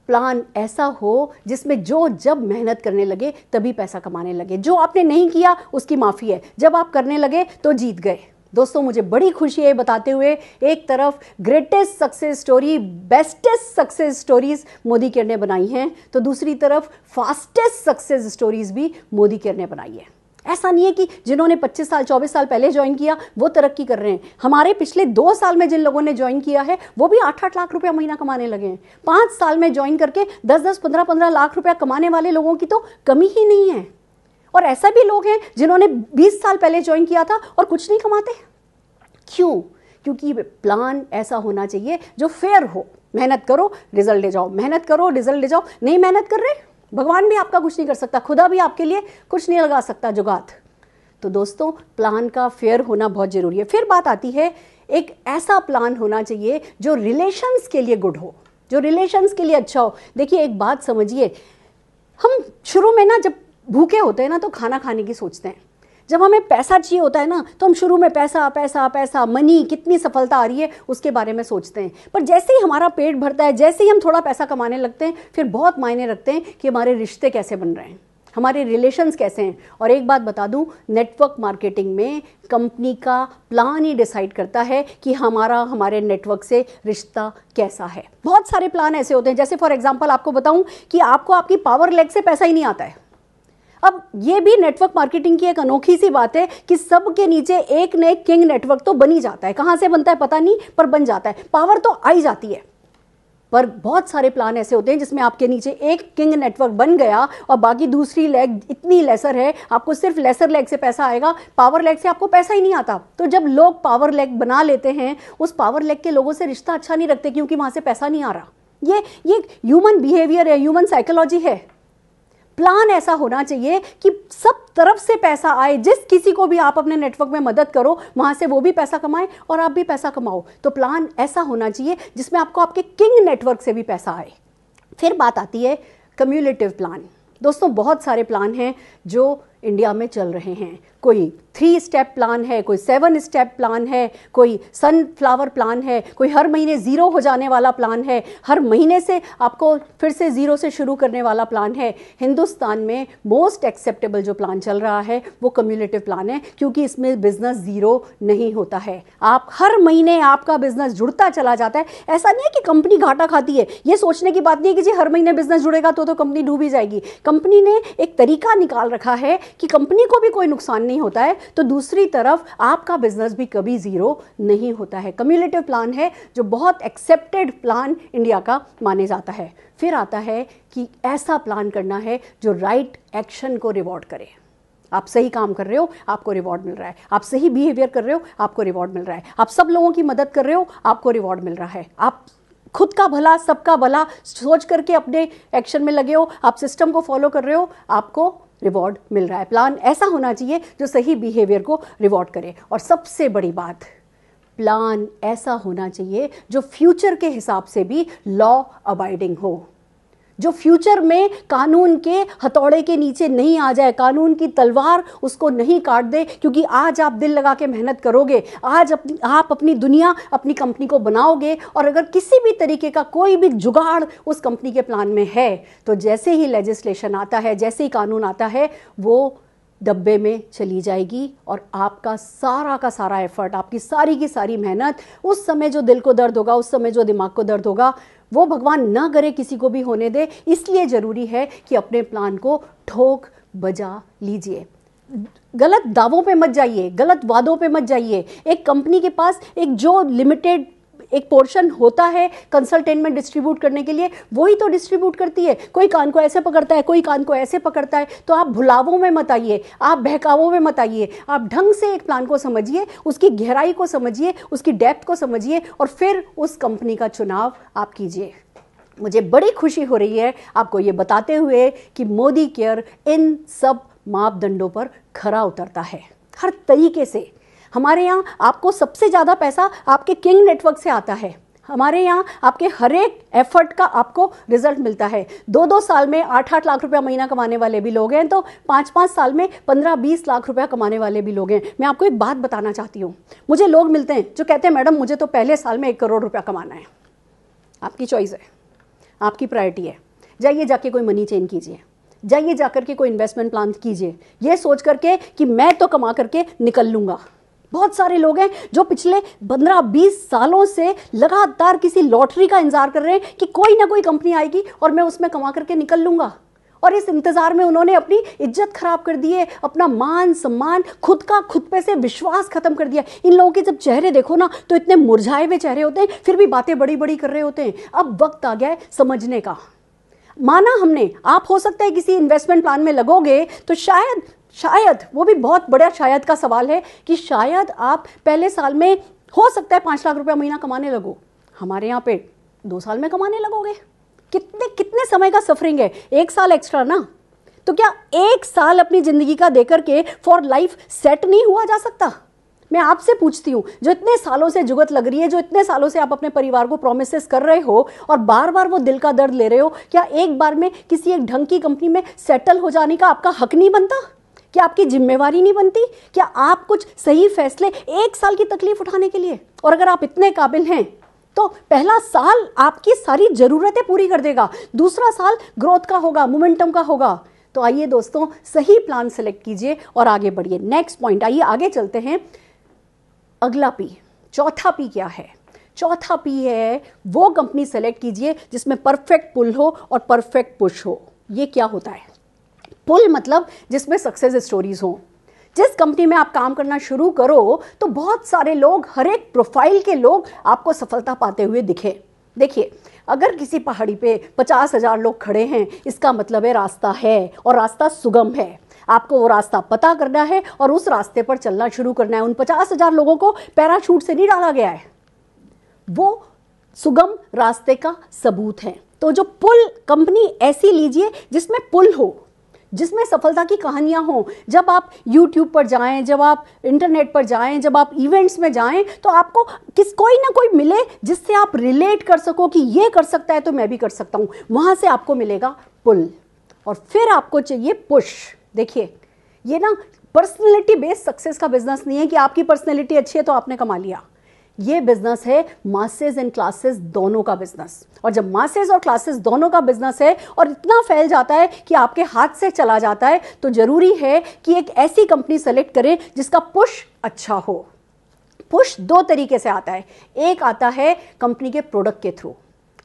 प्लान ऐसा हो जिसमें जो जब मेहनत करने लगे तभी पैसा कमाने लगे, जो आपने नहीं किया उसकी माफ़ी है, जब आप करने लगे तो जीत गए। दोस्तों मुझे बड़ी खुशी है बताते हुए, एक तरफ greatest success story, bestest success stories Modi care ने बनाई हैं, तो दूसरी तरफ फास्टेस्ट सक्सेस स्टोरीज भी मोदी केयर ने बनाई है। ऐसा नहीं है कि जिन्होंने 25 साल 24 साल पहले ज्वाइन किया वो तरक्की कर रहे हैं। हमारे पिछले 2 साल में जिन लोगों ने ज्वाइन किया है वो भी 8-8 लाख रुपया महीना कमाने लगे हैं। 5 साल में ज्वाइन करके 10-10 15-15 लाख रुपया कमाने वाले लोगों की तो कमी ही नहीं है। और ऐसा भी लोग हैं जिन्होंने 20 साल पहले ज्वाइन किया था और कुछ नहीं कमाते। क्यों? क्योंकि प्लान ऐसा होना चाहिए जो फेयर हो। मेहनत करो रिजल्ट ले जाओ, मेहनत करो रिजल्ट ले जाओ। नहीं मेहनत कर रहे, भगवान भी आपका कुछ नहीं कर सकता, खुदा भी आपके लिए कुछ नहीं लगा सकता जुगात। तो दोस्तों प्लान का फेयर होना बहुत जरूरी है। फिर बात आती है, एक ऐसा प्लान होना चाहिए जो रिलेशंस के लिए गुड हो, जो रिलेशंस के लिए अच्छा हो। देखिए एक बात समझिए, हम शुरू में ना जब भूखे होते हैं ना तो खाना खाने की सोचते हैं, जब हमें पैसा चाहिए होता है ना, तो हम शुरू में पैसा पैसा पैसा, मनी, कितनी सफलता आ रही है उसके बारे में सोचते हैं। पर जैसे ही हमारा पेट भरता है, जैसे ही हम थोड़ा पैसा कमाने लगते हैं, फिर बहुत मायने रखते हैं कि हमारे रिश्ते कैसे बन रहे हैं, हमारे रिलेशंस कैसे हैं। और एक बात बता दूं, नेटवर्क मार्केटिंग में कंपनी का प्लान ही डिसाइड करता है कि हमारे नेटवर्क से रिश्ता कैसा है। बहुत सारे प्लान ऐसे होते हैं, जैसे फॉर एग्जांपल आपको बताऊं कि आपको आपकी पावर लेग से पैसा ही नहीं आता है। अब ये भी नेटवर्क मार्केटिंग की एक अनोखी सी बात है कि सबके नीचे एक न एक किंग नेटवर्क तो बन ही जाता है। कहां से बनता है पता नहीं, पर बन जाता है। पावर तो आ ही जाती है, पर बहुत सारे प्लान ऐसे होते हैं जिसमें आपके नीचे एक किंग नेटवर्क बन गया और बाकी दूसरी लेग इतनी लेसर है, आपको सिर्फ लेसर लेग से पैसा आएगा, पावर लेग से आपको पैसा ही नहीं आता। तो जब लोग पावर लेग बना लेते हैं, उस पावर लेग के लोगों से रिश्ता अच्छा नहीं रखते, क्योंकि वहां से पैसा नहीं आ रहा। ये ह्यूमन बिहेवियर है, ह्यूमन साइकोलॉजी है। प्लान ऐसा होना चाहिए कि सब तरफ से पैसा आए, जिस किसी को भी आप अपने नेटवर्क में मदद करो, वहां से वो भी पैसा कमाए और आप भी पैसा कमाओ। तो प्लान ऐसा होना चाहिए जिसमें आपको आपके किंग नेटवर्क से भी पैसा आए। फिर बात आती है कम्युलेटिव प्लान। दोस्तों, बहुत सारे प्लान हैं जो इंडिया में चल रहे हैं। कोई 3 स्टेप प्लान है, कोई 7 स्टेप प्लान है, कोई सनफ्लावर प्लान है, कोई हर महीने 0 हो जाने वाला प्लान है, हर महीने से आपको फिर से 0 से शुरू करने वाला प्लान है। हिंदुस्तान में मोस्ट एक्सेप्टेबल जो प्लान चल रहा है वो कम्युलेटिव प्लान है, क्योंकि इसमें बिजनेस 0 नहीं होता है। आप हर महीने आपका बिजनेस जुड़ता चला जाता है। ऐसा नहीं है कि कंपनी घाटा खाती है, ये सोचने की बात नहीं है कि जी हर महीने बिजनेस जुड़ेगा तो कंपनी डूब ही जाएगी। कंपनी ने एक तरीका निकाल रखा है कि कंपनी को भी कोई नुकसान नहीं होता है, तो दूसरी तरफ आपका बिजनेस भी कभी 0 नहीं होता है। कम्युलेटिव प्लान है जो बहुत एक्सेप्टेड प्लान इंडिया का माने जाता है। फिर आता है कि ऐसा प्लान करना है जो राइट एक्शन को रिवॉर्ड करे। आप सही काम कर रहे हो, आपको रिवॉर्ड मिल रहा है। आप सही बिहेवियर कर रहे हो, आपको रिवॉर्ड मिल रहा है। आप सब लोगों की मदद कर रहे हो, आपको रिवॉर्ड मिल रहा है। आप खुद का भला, सबका भला सोच करके अपने एक्शन में लगे हो, आप सिस्टम को फॉलो कर रहे हो, आपको रिवॉर्ड मिल रहा है। प्लान ऐसा होना चाहिए जो सही बिहेवियर को रिवॉर्ड करे। और सबसे बड़ी बात, प्लान ऐसा होना चाहिए जो फ्यूचर के हिसाब से भी लॉ अबाइडिंग हो, जो फ्यूचर में कानून के हथौड़े के नीचे नहीं आ जाए, कानून की तलवार उसको नहीं काट दे। क्योंकि आज आप दिल लगा के मेहनत करोगे, आज आप अपनी दुनिया, अपनी कंपनी को बनाओगे, और अगर किसी भी तरीके का कोई भी जुगाड़ उस कंपनी के प्लान में है, तो जैसे ही लेजिस्लेशन आता है, जैसे ही कानून आता है, वो डब्बे में चली जाएगी। और आपका सारा का सारा एफर्ट, आपकी सारी की सारी मेहनत, उस समय जो दिल को दर्द होगा, उस समय जो दिमाग को दर्द होगा, वो भगवान ना करे किसी को भी होने दे। इसलिए ज़रूरी है कि अपने प्लान को ठोक बजा लीजिए। गलत दावों पे मत जाइए, गलत वादों पे मत जाइए। एक कंपनी के पास एक जो लिमिटेड एक पोर्शन होता है कंसल्टेंट में डिस्ट्रीब्यूट करने के लिए, वही तो डिस्ट्रीब्यूट करती है। कोई कान को ऐसे पकड़ता है, कोई कान को ऐसे पकड़ता है। तो आप भुलावों में मत आइए, आप बहकावों में मत आइए। आप ढंग से एक प्लान को समझिए, उसकी गहराई को समझिए, उसकी डेप्थ को समझिए, और फिर उस कंपनी का चुनाव आप कीजिए। मुझे बड़ी खुशी हो रही है आपको ये बताते हुए कि मोदी केयर इन सब मापदंडों पर खरा उतरता है, हर तरीके से। हमारे यहाँ आपको सबसे ज़्यादा पैसा आपके किंग नेटवर्क से आता है। हमारे यहाँ आपके हर एक एफर्ट का आपको रिजल्ट मिलता है। 2-2 साल में 8-8 लाख रुपया महीना कमाने वाले भी लोग हैं, तो 5-5 साल में 15-20 लाख रुपया कमाने वाले भी लोग हैं। मैं आपको एक बात बताना चाहती हूँ, मुझे लोग मिलते हैं जो कहते हैं मैडम मुझे तो पहले साल में 1 करोड़ रुपया कमाना है। आपकी चॉइस है, आपकी प्रायोरिटी है। जाइए जाके कोई मनी चेंज कीजिए, जाइए जाकर के कोई इन्वेस्टमेंट प्लान कीजिए, ये सोच करके कि मैं तो कमा करके निकल लूँगा। बहुत सारे लोग हैं जो पिछले 15-20 सालों से लगातार किसी लॉटरी का इंतजार कर रहे हैं कि कोई ना कोई कंपनी आएगी और मैं उसमें कमा करके निकल लूँगा। और इस इंतजार में उन्होंने अपनी इज्जत खराब कर दी है, अपना मान सम्मान, खुद पे से विश्वास खत्म कर दिया। इन लोगों के जब चेहरे देखो ना तो इतने मुरझाए हुए चेहरे होते हैं, फिर भी बातें बड़ी बड़ी कर रहे होते हैं। अब वक्त आ गया है समझने का। माना हमने, आप हो सकता है किसी इन्वेस्टमेंट प्लान में लगोगे तो शायद वो भी बहुत बड़ा शायद का सवाल है कि शायद आप पहले साल में हो सकता है 5 लाख रुपया महीना कमाने लगो। हमारे यहाँ पे 2 साल में कमाने लगोगे। कितने समय का सफरिंग है, 1 साल एक्स्ट्रा ना। तो क्या 1 साल अपनी जिंदगी का देकर के फॉर लाइफ सेट नहीं हुआ जा सकता? मैं आपसे पूछती हूँ, जो इतने सालों से जुगत लग रही है, जो इतने सालों से आप अपने परिवार को प्रोमिसेस कर रहे हो और बार बार वो दिल का दर्द ले रहे हो, क्या एक बार में किसी एक ढंग की कंपनी में सेटल हो जाने का आपका हक नहीं बनता? क्या आपकी जिम्मेवारी नहीं बनती? क्या आप कुछ सही फैसले 1 साल की तकलीफ उठाने के लिए, और अगर आप इतने काबिल हैं तो पहला साल आपकी सारी ज़रूरतें पूरी कर देगा, दूसरा साल ग्रोथ का होगा, मोमेंटम का होगा। तो आइए दोस्तों, सही प्लान सेलेक्ट कीजिए और आगे बढ़िए। नेक्स्ट पॉइंट, आइए आगे चलते हैं। अगला पी, चौथा पी क्या है? चौथा पी है वो कंपनी सेलेक्ट कीजिए जिसमें परफेक्ट पुल हो और परफेक्ट पुश हो। ये क्या होता है? पुल मतलब जिसमें सक्सेस स्टोरीज हो। जिस कंपनी में आप काम करना शुरू करो तो बहुत सारे लोग, हर एक प्रोफाइल के लोग आपको सफलता पाते हुए दिखे। देखिए, अगर किसी पहाड़ी पे 50,000 लोग खड़े हैं, इसका मतलब है रास्ता है और रास्ता सुगम है। आपको वो रास्ता पता करना है और उस रास्ते पर चलना शुरू करना है। उन 50,000 लोगों को पैराशूट से नहीं डाला गया है, वो सुगम रास्ते का सबूत है। तो जो पुल कंपनी ऐसी लीजिए जिसमें पुल हो, जिसमें सफलता की कहानियां हो। जब आप YouTube पर जाएं, जब आप इंटरनेट पर जाएं, जब आप इवेंट्स में जाएं, तो आपको कोई ना कोई मिले जिससे आप रिलेट कर सको कि ये कर सकता है तो मैं भी कर सकता हूं। वहां से आपको मिलेगा पुल, और फिर आपको चाहिए पुश। देखिए, ये ना पर्सनैलिटी बेस्ड सक्सेस का बिजनेस नहीं है कि आपकी पर्सनैलिटी अच्छी है तो आपने कमा लिया। ये बिजनेस है मासेस एंड क्लासेस दोनों का बिजनेस। और जब मासेस और क्लासेस दोनों का बिजनेस है और इतना फैल जाता है कि आपके हाथ से चला जाता है, तो जरूरी है कि एक ऐसी कंपनी सेलेक्ट करें जिसका पुश अच्छा हो। पुश 2 तरीके से आता है। एक आता है कंपनी के प्रोडक्ट के थ्रू।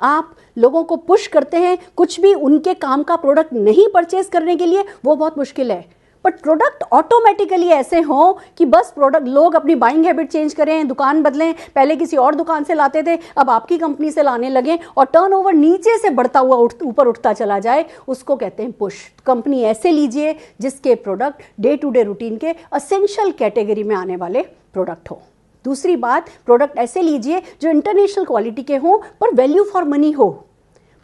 आप लोगों को पुश करते हैं कुछ भी उनके काम का प्रोडक्ट नहीं परचेज करने के लिए, वो बहुत मुश्किल है। बट प्रोडक्ट ऑटोमेटिकली ऐसे हो कि बस प्रोडक्ट, लोग अपनी बाइंग हैबिट चेंज करें, दुकान बदलें, पहले किसी और दुकान से लाते थे, अब आपकी कंपनी से लाने लगे, और टर्नओवर नीचे से बढ़ता हुआ ऊपर उठता चला जाए, उसको कहते हैं पुश। कंपनी ऐसे लीजिए जिसके product day to day routine के असेंशियल कैटेगरी में आने वाले प्रोडक्ट हो। दूसरी बात, प्रोडक्ट ऐसे लीजिए जो इंटरनेशनल क्वालिटी के हों पर वैल्यू फॉर मनी हो।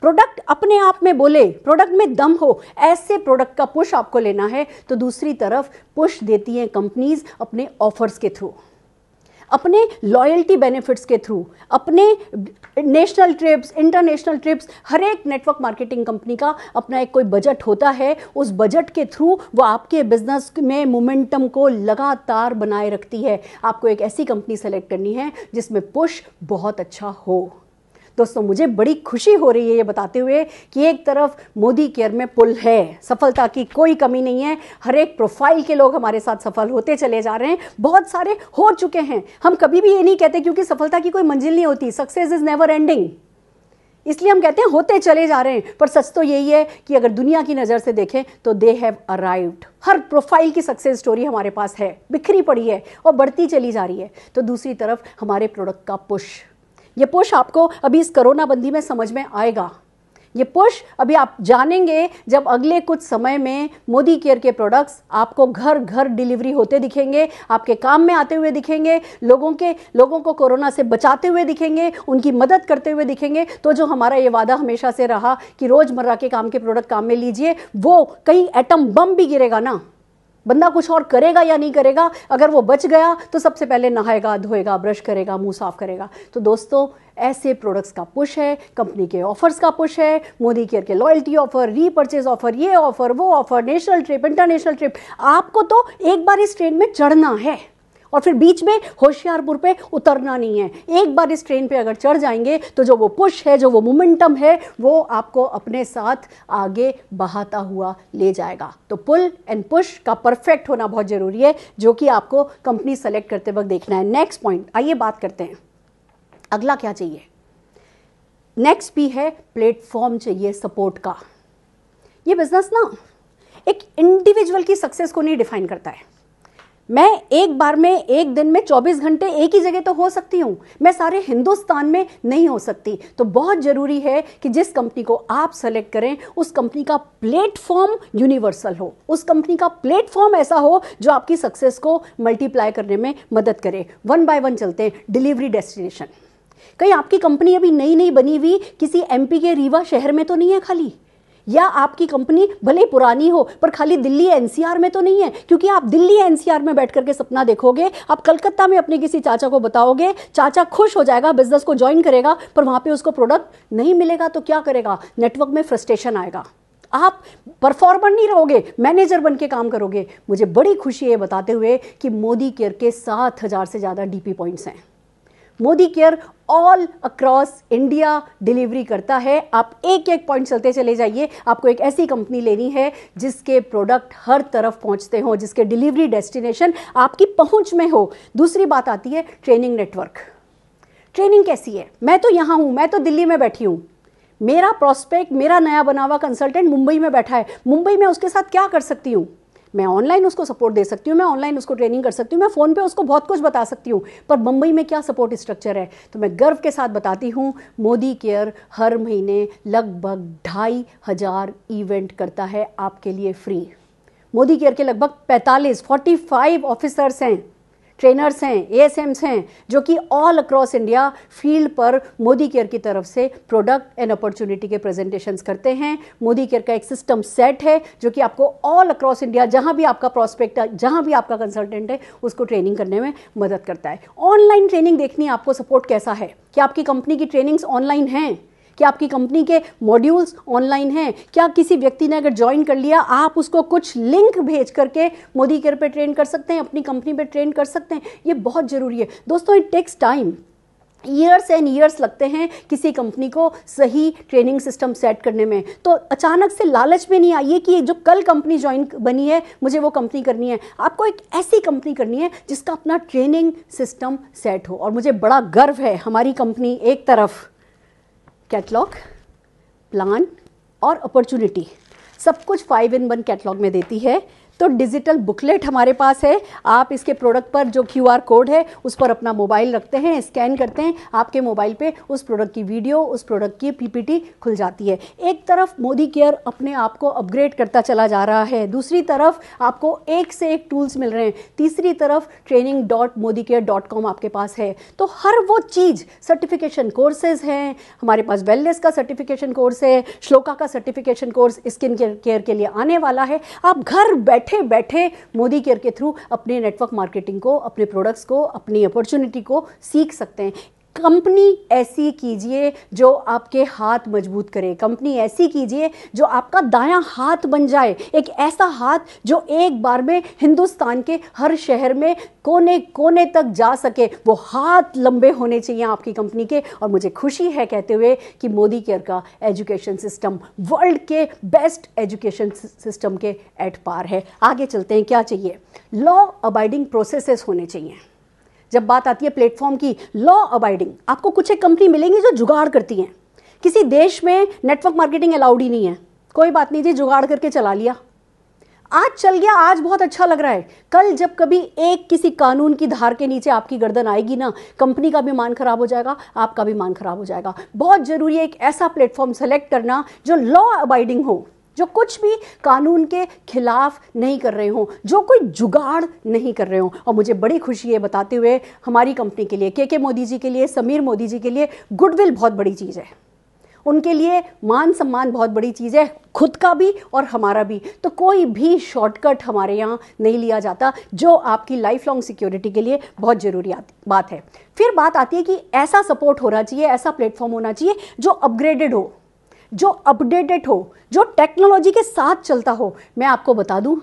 प्रोडक्ट अपने आप में बोले, प्रोडक्ट में दम हो, ऐसे प्रोडक्ट का पुश आपको लेना है। तो दूसरी तरफ पुश देती हैं कंपनीज अपने ऑफर्स के थ्रू, अपने लॉयल्टी बेनिफिट्स के थ्रू, अपने नेशनल ट्रिप्स, इंटरनेशनल ट्रिप्स। हर एक नेटवर्क मार्केटिंग कंपनी का अपना एक कोई बजट होता है। उस बजट के थ्रू वो आपके बिजनेस में मोमेंटम को लगातार बनाए रखती है। आपको एक ऐसी कंपनी सेलेक्ट करनी है जिसमें पुश बहुत अच्छा हो। दोस्तों, मुझे बड़ी खुशी हो रही है ये बताते हुए कि एक तरफ मोदी केयर में पुल है, सफलता की कोई कमी नहीं है। हर एक प्रोफाइल के लोग हमारे साथ सफल होते चले जा रहे हैं, बहुत सारे हो चुके हैं। हम कभी भी ये नहीं कहते, क्योंकि सफलता की कोई मंजिल नहीं होती, सक्सेस इज नेवर एंडिंग, इसलिए हम कहते हैं होते चले जा रहे हैं। पर सच तो यही है कि अगर दुनिया की नज़र से देखें तो they have arrived. Her profile की सक्सेस स्टोरी हमारे पास है, बिखरी पड़ी है और बढ़ती चली जा रही है। तो दूसरी तरफ हमारे प्रोडक्ट का पुश, ये पुश आपको अभी इस कोरोना बंदी में समझ में आएगा। ये पुश अभी आप जानेंगे जब अगले कुछ समय में मोदी केयर के प्रोडक्ट्स आपको घर घर डिलीवरी होते दिखेंगे, आपके काम में आते हुए दिखेंगे, लोगों को कोरोना से बचाते हुए दिखेंगे, उनकी मदद करते हुए दिखेंगे। तो जो हमारा ये वादा हमेशा से रहा कि रोजमर्रा के काम के प्रोडक्ट काम में लीजिए, वो कहीं एटम बम भी गिरेगा ना, बंदा कुछ और करेगा या नहीं करेगा, अगर वो बच गया तो सबसे पहले नहाएगा, धोएगा, ब्रश करेगा, मुंह साफ करेगा। तो दोस्तों, ऐसे प्रोडक्ट्स का पुश है, कंपनी के ऑफर्स का पुश है, मोदी केयर के लॉयल्टी ऑफर, रीपर्चेज ऑफर, ये ऑफर, वो offer, national trip, international trip. आपको तो एक बार इस ट्रेन में चढ़ना है और फिर बीच में होशियारपुर पे उतरना नहीं है। एक बार इस ट्रेन पे अगर चढ़ जाएंगे तो जो वो पुश है, जो वो मोमेंटम है, वो आपको अपने साथ आगे बहाता हुआ ले जाएगा। तो पुल एंड पुश का परफेक्ट होना बहुत जरूरी है, जो कि आपको कंपनी सेलेक्ट करते वक्त देखना है। नेक्स्ट पॉइंट, आइए बात करते हैं अगला क्या चाहिए। नेक्स्ट भी है प्लेटफॉर्म चाहिए सपोर्ट का। ये बिजनेस ना एक इंडिविजुअल की सक्सेस को नहीं डिफाइन करता है। मैं एक बार में, एक दिन में 24 घंटे एक ही जगह तो हो सकती हूँ, मैं सारे हिंदुस्तान में नहीं हो सकती। तो बहुत ज़रूरी है कि जिस कंपनी को आप सेलेक्ट करें उस कंपनी का प्लेटफॉर्म यूनिवर्सल हो, उस कंपनी का प्लेटफॉर्म ऐसा हो जो आपकी सक्सेस को मल्टीप्लाई करने में मदद करे। 1 बाय 1 चलते हैं। डिलीवरी डेस्टिनेशन, कहीं आपकी कंपनी अभी नई नई बनी हुई किसी MP के रीवा शहर में तो नहीं है खाली, या आपकी कंपनी भले पुरानी हो पर खाली दिल्ली NCR में तो नहीं है, क्योंकि आप दिल्ली NCR में बैठ करके सपना देखोगे, आप कलकत्ता में अपने किसी चाचा को बताओगे, चाचा खुश हो जाएगा, बिजनेस को ज्वाइन करेगा, पर वहां पे उसको प्रोडक्ट नहीं मिलेगा तो क्या करेगा? नेटवर्क में फ्रस्ट्रेशन आएगा। आप परफॉर्मर नहीं रहोगे, मैनेजर बन के काम करोगे। मुझे बड़ी खुशी है बताते हुए कि मोदी केयर के 7,000 से ज़्यादा डीपी पॉइंट्स हैं। Modi Care all across India delivery करता है। आप एक एक पॉइंट चलते चले जाइए। आपको एक ऐसी कंपनी लेनी है जिसके प्रोडक्ट हर तरफ पहुंचते हो, जिसके डिलीवरी डेस्टिनेशन आपकी पहुंच में हो। दूसरी बात आती है ट्रेनिंग नेटवर्क। ट्रेनिंग कैसी है? मैं तो यहाँ हूँ, मैं तो दिल्ली में बैठी हूँ, मेरा प्रोस्पेक्ट, मेरा नया बना हुआ कंसल्टेंट मुंबई में बैठा है। मुंबई में उसके साथ क्या कर सकती हूँ? मैं ऑनलाइन उसको सपोर्ट दे सकती हूँ, मैं ऑनलाइन उसको ट्रेनिंग कर सकती हूँ, मैं फ़ोन पे उसको बहुत कुछ बता सकती हूँ, पर मुंबई में क्या सपोर्ट स्ट्रक्चर है? तो मैं गर्व के साथ बताती हूँ, मोदी केयर हर महीने लगभग 2,500 इवेंट करता है आपके लिए फ्री। मोदी केयर के लगभग 45 ऑफिसर्स हैं, ट्रेनर्स हैं, एएसएम्स हैं, जो कि ऑल अक्रॉस इंडिया फील्ड पर मोदी केयर की तरफ से प्रोडक्ट एंड अपॉर्चुनिटी के प्रेजेंटेशंस करते हैं। मोदी केयर का एक सिस्टम सेट है जो कि आपको ऑल अक्रॉस इंडिया, जहां भी आपका प्रोस्पेक्ट है, जहां भी आपका कंसल्टेंट है, उसको ट्रेनिंग करने में मदद करता है। ऑनलाइन ट्रेनिंग देखनी है आपको, सपोर्ट कैसा है, क्या आपकी कंपनी की ट्रेनिंग्स ऑनलाइन हैं, क्या आपकी कंपनी के मॉड्यूल्स ऑनलाइन हैं, क्या किसी व्यक्ति ने अगर ज्वाइन कर लिया आप उसको कुछ लिंक भेज करके मोदी केयर पे ट्रेन कर सकते हैं, अपनी कंपनी पे ट्रेन कर सकते हैं। ये बहुत ज़रूरी है दोस्तों। It takes time, years and years लगते हैं किसी कंपनी को सही ट्रेनिंग सिस्टम सेट करने में। तो अचानक से लालच में नहीं आइए कि जो कल कंपनी ज्वाइन बनी है मुझे वो कंपनी करनी है। आपको एक ऐसी कंपनी करनी है जिसका अपना ट्रेनिंग सिस्टम सेट हो। और मुझे बड़ा गर्व है, हमारी कंपनी एक तरफ कैटलॉग, प्लान और अपॉर्चुनिटी सब कुछ 5-in-1 कैटलॉग में देती है। तो डिजिटल बुकलेट हमारे पास है। आप इसके प्रोडक्ट पर जो QR कोड है उस पर अपना मोबाइल रखते हैं, स्कैन करते हैं, आपके मोबाइल पे उस प्रोडक्ट की वीडियो, उस प्रोडक्ट की PPT खुल जाती है। एक तरफ मोदी केयर अपने आप को अपग्रेड करता चला जा रहा है, दूसरी तरफ आपको एक से एक टूल्स मिल रहे हैं, तीसरी तरफ training.modicare.com आपके पास है। तो हर वो चीज़, सर्टिफिकेशन कोर्सेज हैं हमारे पास, वेलनेस का सर्टिफिकेशन कोर्स है, श्लोका का सर्टिफिकेशन कोर्स स्किन केयर के लिए आने वाला है। आप घर बैठे बैठे मोदी केयर के थ्रू अपने नेटवर्क मार्केटिंग को, अपने प्रोडक्ट्स को, अपनी अपॉर्चुनिटी को सीख सकते हैं। कंपनी ऐसी कीजिए जो आपके हाथ मजबूत करे, कंपनी ऐसी कीजिए जो आपका दायां हाथ बन जाए, एक ऐसा हाथ जो एक बार में हिंदुस्तान के हर शहर में कोने कोने तक जा सके। वो हाथ लंबे होने चाहिए आपकी कंपनी के। और मुझे खुशी है कहते हुए कि मोदी केयर का एजुकेशन सिस्टम वर्ल्ड के बेस्ट एजुकेशन सिस्टम के एट पार है। आगे चलते हैं, क्या चाहिए? लॉ अबाइडिंग प्रोसेसेस होने चाहिए। जब बात आती है प्लेटफॉर्म की, लॉ अबाइडिंग, आपको कुछ एक कंपनी मिलेंगी जो जुगाड़ करती हैं। किसी देश में नेटवर्क मार्केटिंग अलाउड ही नहीं है, कोई बात नहीं जी, जुगाड़ करके चला लिया, आज चल गया, आज बहुत अच्छा लग रहा है। कल जब कभी एक किसी कानून की धार के नीचे आपकी गर्दन आएगी ना, कंपनी का भी मान खराब हो जाएगा, आपका भी मान खराब हो जाएगा। बहुत जरूरी है एक ऐसा प्लेटफॉर्म सेलेक्ट करना जो लॉ अबाइडिंग हो, जो कुछ भी कानून के खिलाफ नहीं कर रहे हो, जो कोई जुगाड़ नहीं कर रहे हो। और मुझे बड़ी खुशी है बताते हुए, हमारी कंपनी के लिए, के मोदी जी के लिए, समीर मोदी जी के लिए गुडविल बहुत बड़ी चीज़ है, उनके लिए मान सम्मान बहुत बड़ी चीज़ है, खुद का भी और हमारा भी। तो कोई भी शॉर्टकट हमारे यहाँ नहीं लिया जाता, जो आपकी लाइफ लॉन्ग सिक्योरिटी के लिए बहुत ज़रूरी बात है। फिर बात आती है कि ऐसा सपोर्ट होना चाहिए, ऐसा प्लेटफॉर्म होना चाहिए जो अपग्रेडेड हो, जो अपडेटेड हो, जो टेक्नोलॉजी के साथ चलता हो। मैं आपको बता दूं,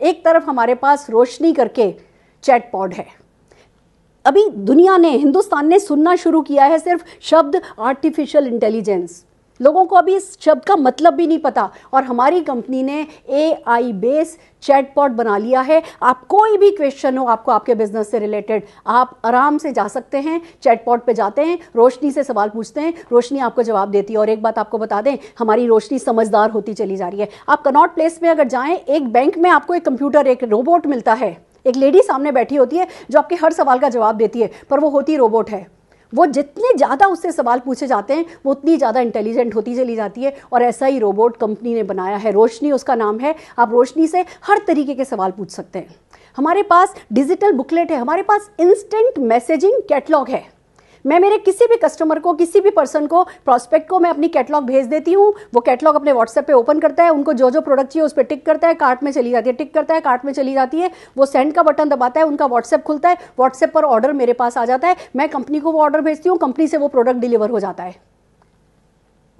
एक तरफ हमारे पास रोशनी करके चैटपॉड है। अभी दुनिया ने, हिंदुस्तान ने सुनना शुरू किया है सिर्फ शब्द आर्टिफिशियल इंटेलिजेंस, लोगों को अभी इस शब्द का मतलब भी नहीं पता। और हमारी कंपनी ने AI बेस चैटबॉट बना लिया है। आप कोई भी क्वेश्चन हो आपको आपके बिजनेस से रिलेटेड, आप आराम से जा सकते हैं, चैटबॉट पे जाते हैं, रोशनी से सवाल पूछते हैं, रोशनी आपको जवाब देती है। और एक बात आपको बता दें, हमारी रोशनी समझदार होती चली जा रही है। आप कनॉट प्लेस में अगर जाएं, एक बैंक में आपको एक कंप्यूटर, एक रोबोट मिलता है, एक लेडी सामने बैठी होती है जो आपके हर सवाल का जवाब देती है, पर वो होती रोबोट है। वो जितने ज़्यादा उससे सवाल पूछे जाते हैं वो उतनी ज़्यादा इंटेलिजेंट होती चली जाती है। और ऐसा ही रोबोट कंपनी ने बनाया है, रोशनी उसका नाम है। आप रोशनी से हर तरीके के सवाल पूछ सकते हैं। हमारे पास डिजिटल बुकलेट है, हमारे पास इंस्टेंट मैसेजिंग कैटलॉग है। मैं मेरे किसी भी कस्टमर को, किसी भी पर्सन को, प्रॉस्पेक्ट को मैं अपनी कैटलॉग भेज देती हूँ, वो कैटलॉग अपने व्हाट्सएप पे ओपन करता है, उनको जो जो प्रोडक्ट चाहिए उस पर टिक करता है, कार्ट में चली जाती है, टिक करता है, कार्ट में चली जाती है, वो सेंड का बटन दबाता है, उनका व्हाट्सएप खुलता है, व्हाट्सएप पर ऑर्डर मेरे पास आ जाता है, मैं कंपनी को वो ऑर्डर भेजती हूँ, कंपनी से वो प्रोडक्ट डिलीवर हो जाता है।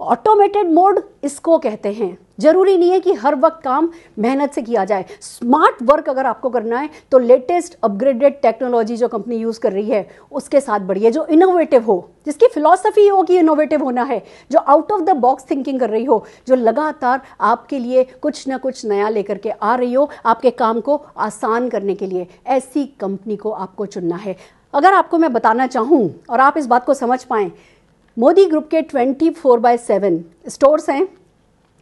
ऑटोमेटेड मोड इसको कहते हैं। जरूरी नहीं है कि हर वक्त काम मेहनत से किया जाए। स्मार्ट वर्क अगर आपको करना है तो लेटेस्ट अपग्रेडेड टेक्नोलॉजी जो कंपनी यूज़ कर रही है उसके साथ बढ़िए, जो इनोवेटिव हो, जिसकी फिलॉसफी हो कि इनोवेटिव होना है, जो out of the box thinking कर रही हो, जो लगातार आपके लिए कुछ ना कुछ नया लेकर के आ रही हो आपके काम को आसान करने के लिए, ऐसी कंपनी को आपको चुनना है। अगर आपको मैं बताना चाहूँ और आप इस बात को समझ पाएँ, मोदी ग्रुप के 24/7 स्टोर्स हैं,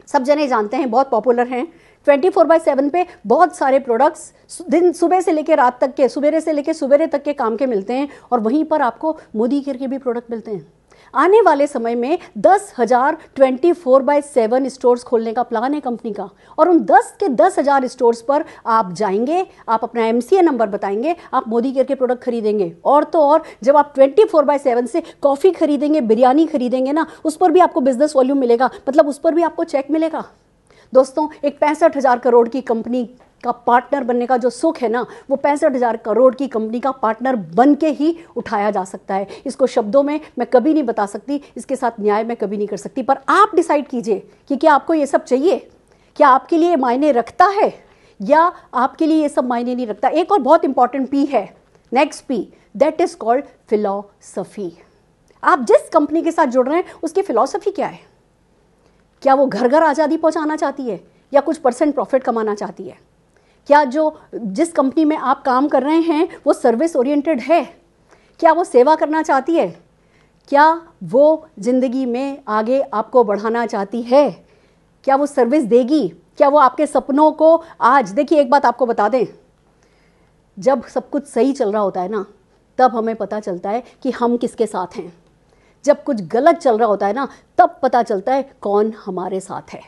सब जने जानते हैं, बहुत पॉपुलर हैं। 24/7 पे बहुत सारे प्रोडक्ट्स दिन सुबह से लेकर रात तक के, सवेरे से लेकर सवेरे तक के काम के मिलते हैं और वहीं पर आपको मोदी केयर के भी प्रोडक्ट मिलते हैं। आने वाले समय में 10,000 24/7 स्टोर्स खोलने का प्लान है कंपनी का, और उन 10 के 10,000 स्टोर्स पर आप जाएंगे, आप अपना MCA नंबर बताएंगे, आप मोदी केयर के प्रोडक्ट खरीदेंगे। और तो और जब आप 24/7 से कॉफ़ी खरीदेंगे, बिरयानी खरीदेंगे ना, उस पर भी आपको बिजनेस वॉल्यूम मिलेगा, मतलब उस पर भी आपको चेक मिलेगा। दोस्तों, एक 65,000 करोड़ की कंपनी का पार्टनर बनने का जो सुख है ना, वो 65,000 करोड़ की कंपनी का पार्टनर बन के ही उठाया जा सकता है। इसको शब्दों में मैं कभी नहीं बता सकती, इसके साथ न्याय मैं कभी नहीं कर सकती, पर आप डिसाइड कीजिए कि क्या आपको ये सब चाहिए, क्या आपके लिए मायने रखता है या आपके लिए ये सब मायने नहीं रखता। एक और बहुत इंपॉर्टेंट P है, next P, that is called philosophy. आप जिस कंपनी के साथ जुड़ रहे हैं उसकी फिलॉसफी क्या है? क्या वो घर घर आज़ादी पहुंचाना चाहती है या कुछ % प्रॉफिट कमाना चाहती है? क्या जिस कंपनी में आप काम कर रहे हैं वो सर्विस ओरिएंटेड है? क्या वो सेवा करना चाहती है? क्या वो ज़िंदगी में आगे आपको बढ़ाना चाहती है? क्या वो सर्विस देगी? क्या वो आपके सपनों को आज, देखिए एक बात आपको बता दें, जब सब कुछ सही चल रहा होता है ना, तब हमें पता चलता है कि हम किसके साथ हैं। जब कुछ गलत चल रहा होता है ना, तब पता चलता है कौन हमारे साथ है।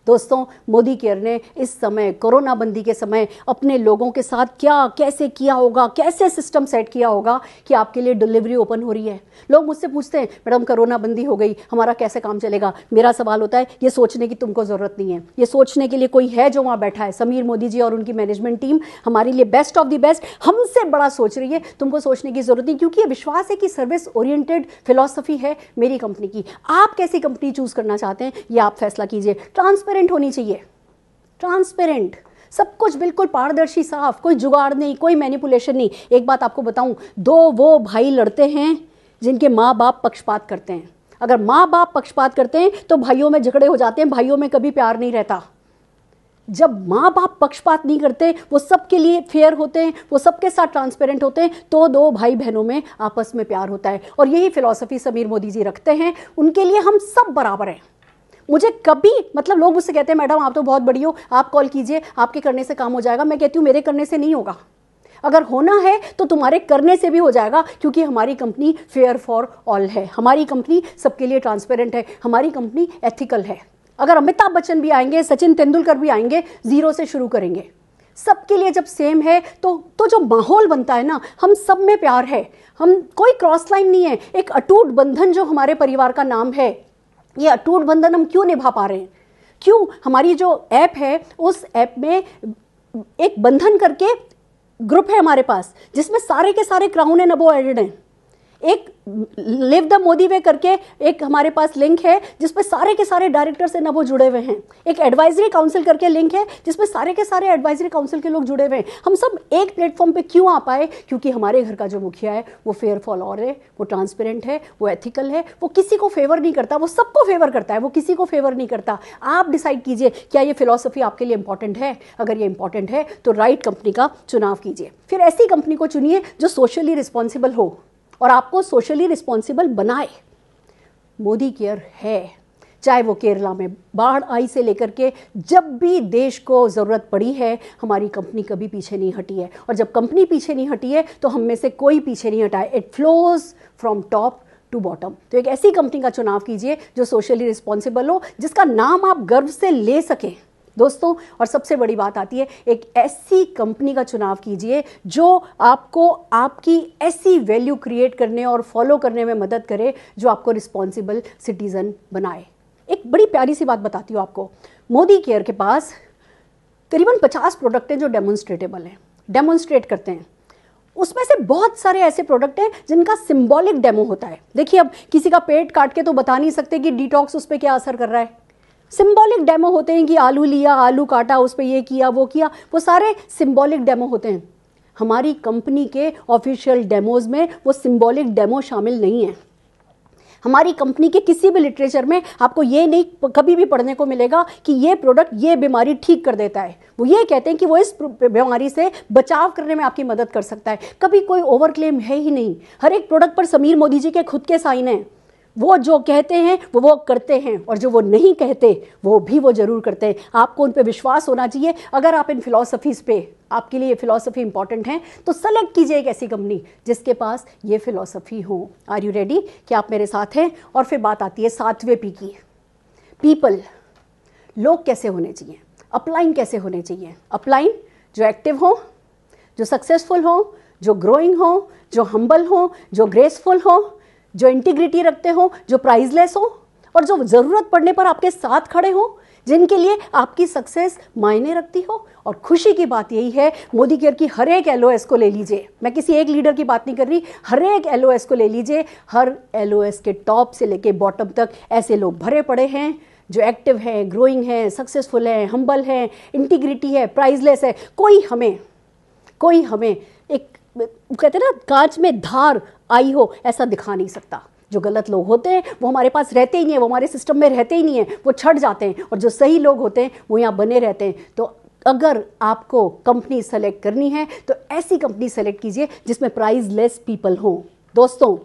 दोस्तों, मोदी केयर ने इस समय, कोरोना बंदी के समय, अपने लोगों के साथ क्या कैसे किया होगा, कैसे सिस्टम सेट किया होगा कि आपके लिए डिलीवरी ओपन हो रही है। लोग मुझसे पूछते हैं, मैडम कोरोना बंदी हो गई, हमारा कैसे काम चलेगा? मेरा सवाल होता है, ये सोचने की तुमको ज़रूरत नहीं है, ये सोचने के लिए कोई है जो वहाँ बैठा है। समीर मोदी जी और उनकी मैनेजमेंट टीम हमारे लिए बेस्ट ऑफ द बेस्ट, हमसे बड़ा सोच रही है, तुमको सोचने की ज़रूरत नहीं, क्योंकि ये विश्वास है कि सर्विस ओरिएंटेड फिलॉसफी है मेरी कंपनी की। आप कैसी कंपनी चूज़ करना चाहते हैं ये आप फैसला कीजिए। ट्रांसपेरेंट होनी चाहिए, ट्रांसपेरेंट, सब कुछ बिल्कुल पारदर्शी, साफ, कोई जुगाड़ नहीं, कोई मैनिपुलेशन नहीं। एक बात आपको बताऊं, दो वो भाई लड़ते हैं जिनके माँ बाप पक्षपात करते हैं। अगर माँ बाप पक्षपात करते हैं तो भाइयों में झगड़े हो जाते हैं, भाइयों में कभी प्यार नहीं रहता। जब माँ बाप पक्षपात नहीं करते, वो सबके लिए फेयर होते हैं, वो सबके साथ ट्रांसपेरेंट होते हैं, तो दो भाई बहनों में आपस में प्यार होता है। और यही फिलॉसफी समीर मोदी जी रखते हैं। उनके लिए हम सब बराबर हैं। मुझे कभी, मतलब लोग मुझसे कहते हैं, मैडम आप तो बहुत बड़ी हो, आप कॉल कीजिए, आपके करने से काम हो जाएगा। मैं कहती हूँ मेरे करने से नहीं होगा, अगर होना है तो तुम्हारे करने से भी हो जाएगा, क्योंकि हमारी कंपनी फेयर फॉर ऑल है, हमारी कंपनी सबके लिए ट्रांसपेरेंट है, हमारी कंपनी एथिकल है। अगर अमिताभ बच्चन भी आएंगे, सचिन तेंदुलकर भी आएंगे, जीरो से शुरू करेंगे। सबके लिए जब सेम है तो जो माहौल बनता है ना, हम सब में प्यार है, हम कोई क्रॉस लाइन नहीं है। एक अटूट बंधन जो हमारे परिवार का नाम है, ये अटूट बंधन हम क्यों निभा पा रहे हैं? क्यों? हमारी जो ऐप है, उस ऐप में एक बंधन करके ग्रुप है हमारे पास, जिसमें सारे के सारे क्राउन एंड अबव एडेड हैं। एक लिव द मोदी वे करके एक हमारे पास लिंक है जिसमें सारे के सारे डायरेक्टर्स एंड अबव जुड़े हुए हैं। एक एडवाइजरी काउंसिल करके लिंक है जिसमें सारे के सारे एडवाइजरी काउंसिल के लोग जुड़े हुए हैं। हम सब एक प्लेटफॉर्म पे क्यों आ पाए? क्योंकि हमारे घर का जो मुखिया है वो फेयर फॉर ऑल है, वो ट्रांसपेरेंट है, वो एथिकल है, वो किसी को फेवर नहीं करता, वो सबको फेवर करता है, वो किसी को फेवर नहीं करता। आप डिसाइड कीजिए, क्या ये फिलॉसफी आपके लिए इंपॉर्टेंट है? अगर ये इंपॉर्टेंट है तो राइट कंपनी का चुनाव कीजिए। फिर ऐसी कंपनी को चुनिए जो सोशली रिस्पॉन्सिबल हो और आपको सोशली रिस्पॉन्सिबल बनाए। मोदी केयर है, चाहे वो केरला में बाढ़ आई से लेकर के जब भी देश को ज़रूरत पड़ी है, हमारी कंपनी कभी पीछे नहीं हटी है। और जब कंपनी पीछे नहीं हटी है तो हम में से कोई पीछे नहीं हटा है। It flows from top to bottom. तो एक ऐसी कंपनी का चुनाव कीजिए जो सोशली रिस्पॉन्सिबल हो, जिसका नाम आप गर्व से ले सकें दोस्तों। और सबसे बड़ी बात आती है, एक ऐसी कंपनी का चुनाव कीजिए जो आपको आपकी ऐसी वैल्यू क्रिएट करने और फॉलो करने में मदद करे जो आपको रिस्पॉन्सिबल सिटीजन बनाए। एक बड़ी प्यारी सी बात बताती हूँ आपको। मोदी केयर के पास करीबन 50 प्रोडक्ट हैं जो डेमोन्स्ट्रेटेबल हैं, डेमोन्स्ट्रेट करते हैं। उसमें से बहुत सारे ऐसे प्रोडक्ट हैं जिनका सिंबॉलिक डेमो होता है। देखिए, अब किसी का पेट काट के तो बता नहीं सकते कि डिटॉक्स उस पर क्या असर कर रहा है। सिंबॉलिक डेमो होते हैं कि आलू लिया, आलू काटा, उस पर ये किया, वो सारे सिंबॉलिक डेमो होते हैं। हमारी कंपनी के ऑफिशियल डेमोज में वो सिंबॉलिक डेमो शामिल नहीं है। हमारी कंपनी के किसी भी लिटरेचर में आपको ये नहीं कभी भी पढ़ने को मिलेगा कि ये प्रोडक्ट ये बीमारी ठीक कर देता है। वो ये कहते हैं कि वो इस बीमारी से बचाव करने में आपकी मदद कर सकता है। कभी कोई ओवर क्लेम है ही नहीं। हर एक प्रोडक्ट पर समीर मोदी जी के खुद के साइन हैं। वो जो कहते हैं वो करते हैं, और जो वो नहीं कहते वो जरूर करते हैं। आपको उन पे विश्वास होना चाहिए। अगर आप इन फिलॉसफीज़ पे, आपके लिए फिलॉसफी इंपॉर्टेंट है, तो सेलेक्ट कीजिए एक ऐसी कंपनी जिसके पास ये फिलॉसफी हो। Are you ready? कि आप मेरे साथ हैं? और फिर बात आती है 7वें पी की, पीपल। लोग कैसे होने चाहिए, अपलाइन कैसे होने चाहिए। अपलाइन जो एक्टिव हो, जो सक्सेसफुल हो, जो ग्रोइंग हो, जो हम्बल हो, जो ग्रेसफुल हो, जो इंटीग्रिटी रखते हो, जो प्राइजलेस हो, और जो ज़रूरत पड़ने पर आपके साथ खड़े हो, जिनके लिए आपकी सक्सेस मायने रखती हो। और खुशी की बात यही है, मोदी केयर की हर एक LOS को ले लीजिए। मैं किसी एक लीडर की बात नहीं कर रही, हर एक LOS को ले लीजिए। हर LOS के टॉप से लेके बॉटम तक ऐसे लोग भरे पड़े हैं जो एक्टिव हैं, ग्रोइंग हैं, सक्सेसफुल हैं, हम्बल हैं, इंटीग्रिटी है, प्राइजलेस है। कोई हमें एक कहते हैं ना, कांच में धार आई हो ऐसा दिखा नहीं सकता। जो गलत लोग होते हैं वो हमारे पास रहते ही नहीं है, वो हमारे सिस्टम में रहते ही नहीं है, वो छट जाते हैं। और जो सही लोग होते हैं वो यहाँ बने रहते हैं। तो अगर आपको कंपनी सेलेक्ट करनी है तो ऐसी कंपनी सेलेक्ट कीजिए जिसमें प्राइसलेस पीपल हो। दोस्तों,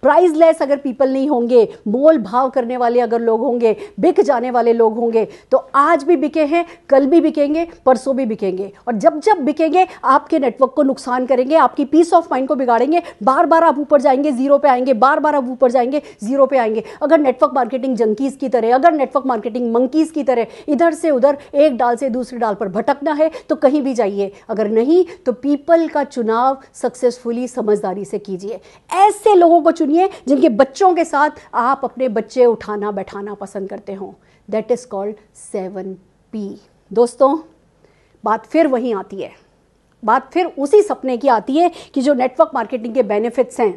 प्राइसलेस अगर पीपल नहीं होंगे, मोल भाव करने वाले अगर लोग होंगे, बिक जाने वाले लोग होंगे, तो आज भी बिके हैं, कल भी बिकेंगे, परसों भी बिकेंगे। और जब जब बिकेंगे आपके नेटवर्क को नुकसान करेंगे, आपकी पीस ऑफ माइंड को बिगाड़ेंगे। बार बार आप ऊपर जाएंगे, जीरो पे आएंगे, बार बार आप ऊपर जाएंगे, जीरो पे आएंगे। अगर नेटवर्क मार्केटिंग जंकीज की तरह, अगर नेटवर्क मार्केटिंग मंकीज की तरह इधर से उधर एक डाल से दूसरी डाल पर भटकना है तो कहीं भी जाइए। अगर नहीं तो पीपल का चुनाव सक्सेसफुली समझदारी से कीजिए। ऐसे लोगों को जिनके बच्चों के साथ आप अपने बच्चे उठाना बैठाना पसंद करते हो। That is called 7P। दोस्तों, बात फिर वहीं आती है, बात फिर उसी सपने की आती है कि जो नेटवर्क मार्केटिंग के बेनिफिट्स हैं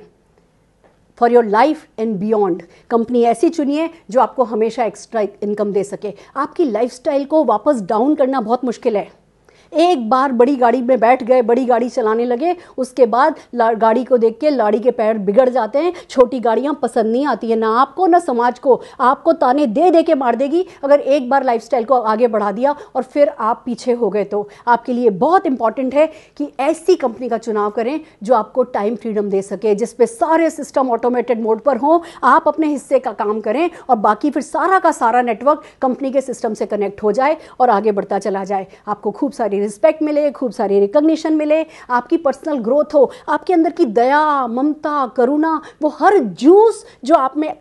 for your life and beyond. Company ऐसी चुनिए जो आपको हमेशा एक्स्ट्रा इनकम दे सके। आपकी लाइफस्टाइल को वापस डाउन करना बहुत मुश्किल है। एक बार बड़ी गाड़ी में बैठ गए, बड़ी गाड़ी चलाने लगे, उसके बाद गाड़ी को देख के लाड़ी के पैर बिगड़ जाते हैं। छोटी गाड़ियां पसंद नहीं आती है, ना आपको ना समाज को। आपको ताने दे दे के मार देगी अगर एक बार लाइफस्टाइल को आगे बढ़ा दिया और फिर आप पीछे हो गए। तो आपके लिए बहुत इंपॉर्टेंट है कि ऐसी कंपनी का चुनाव करें जो आपको टाइम फ्रीडम दे सके, जिसपे सारे सिस्टम ऑटोमेटेड मोड पर हो। आप अपने हिस्से का काम करें और बाकी फिर सारा का सारा नेटवर्क कंपनी के सिस्टम से कनेक्ट हो जाए और आगे बढ़ता चला जाए। आपको खूब सारी रिस्पेक्ट मिले, खूब सारी रिकॉग्निशन मिले, आपकी पर्सनल ग्रोथ हो, आपके अंदर की दया, ममता, करुणा, वो हर जूस जो आप में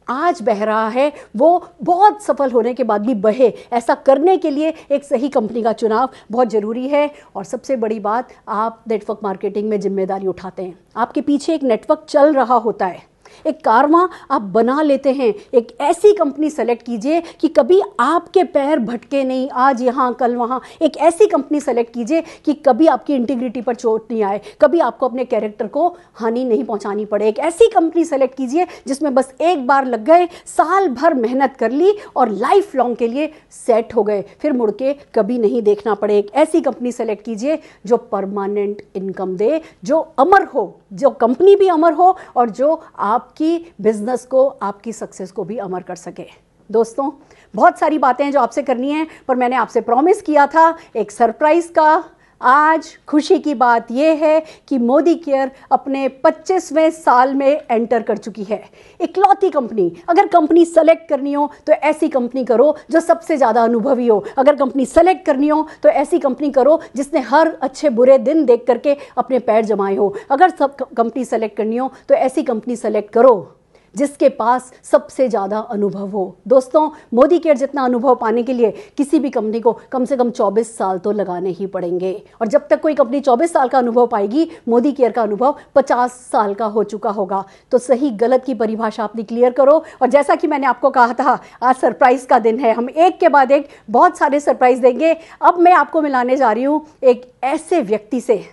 आज बह रहा है वो बहुत सफल होने के बाद भी बहे। ऐसा करने के लिए एक सही कंपनी का चुनाव बहुत ज़रूरी है। और सबसे बड़ी बात, आप नेटवर्क मार्केटिंग में जिम्मेदारी उठाते हैं। आपके पीछे एक नेटवर्क चल रहा होता है, एक कारवां आप बना लेते हैं। एक ऐसी कंपनी सेलेक्ट कीजिए कि कभी आपके पैर भटके नहीं, आज यहाँ कल वहाँ। एक ऐसी कंपनी सेलेक्ट कीजिए कि कभी आपकी इंटीग्रिटी पर चोट नहीं आए, कभी आपको अपने कैरेक्टर को हानि नहीं पहुँचानी पड़े। एक ऐसी कंपनी सेलेक्ट कीजिए जिसमें बस एक बार लग गए, साल भर मेहनत कर ली और लाइफ लॉन्ग के लिए सेट हो गए, फिर मुड़ के कभी नहीं देखना पड़े। एक ऐसी कंपनी सेलेक्ट कीजिए जो परमानेंट इनकम दे, जो अमर हो, जो कंपनी भी अमर हो और जो आपकी बिजनेस को, आपकी सक्सेस को भी अमर कर सके। दोस्तों, बहुत सारी बातें हैं जो आपसे करनी है, पर मैंने आपसे प्रॉमिस किया था एक सरप्राइज का। आज खुशी की बात यह है कि मोदी केयर अपने 25वें साल में एंटर कर चुकी है। इकलौती कंपनी, अगर कंपनी सेलेक्ट करनी हो तो ऐसी कंपनी करो जो सबसे ज़्यादा अनुभवी हो। अगर कंपनी सेलेक्ट करनी हो तो ऐसी कंपनी करो जिसने हर अच्छे बुरे दिन देख करके अपने पैर जमाए हो। अगर सब कंपनी सेलेक्ट करनी हो तो ऐसी कंपनी सेलेक्ट करो जिसके पास सबसे ज़्यादा अनुभव हो। दोस्तों, मोदी केयर जितना अनुभव पाने के लिए किसी भी कंपनी को कम से कम 24 साल तो लगाने ही पड़ेंगे। और जब तक कोई कंपनी 24 साल का अनुभव पाएगी, मोदी केयर का अनुभव 50 साल का हो चुका होगा। तो सही गलत की परिभाषा अपनी क्लियर करो। और जैसा कि मैंने आपको कहा था, आज सरप्राइज का दिन है। हम एक के बाद एक बहुत सारे सरप्राइज देंगे। अब मैं आपको मिलाने जा रही हूँ एक ऐसे व्यक्ति से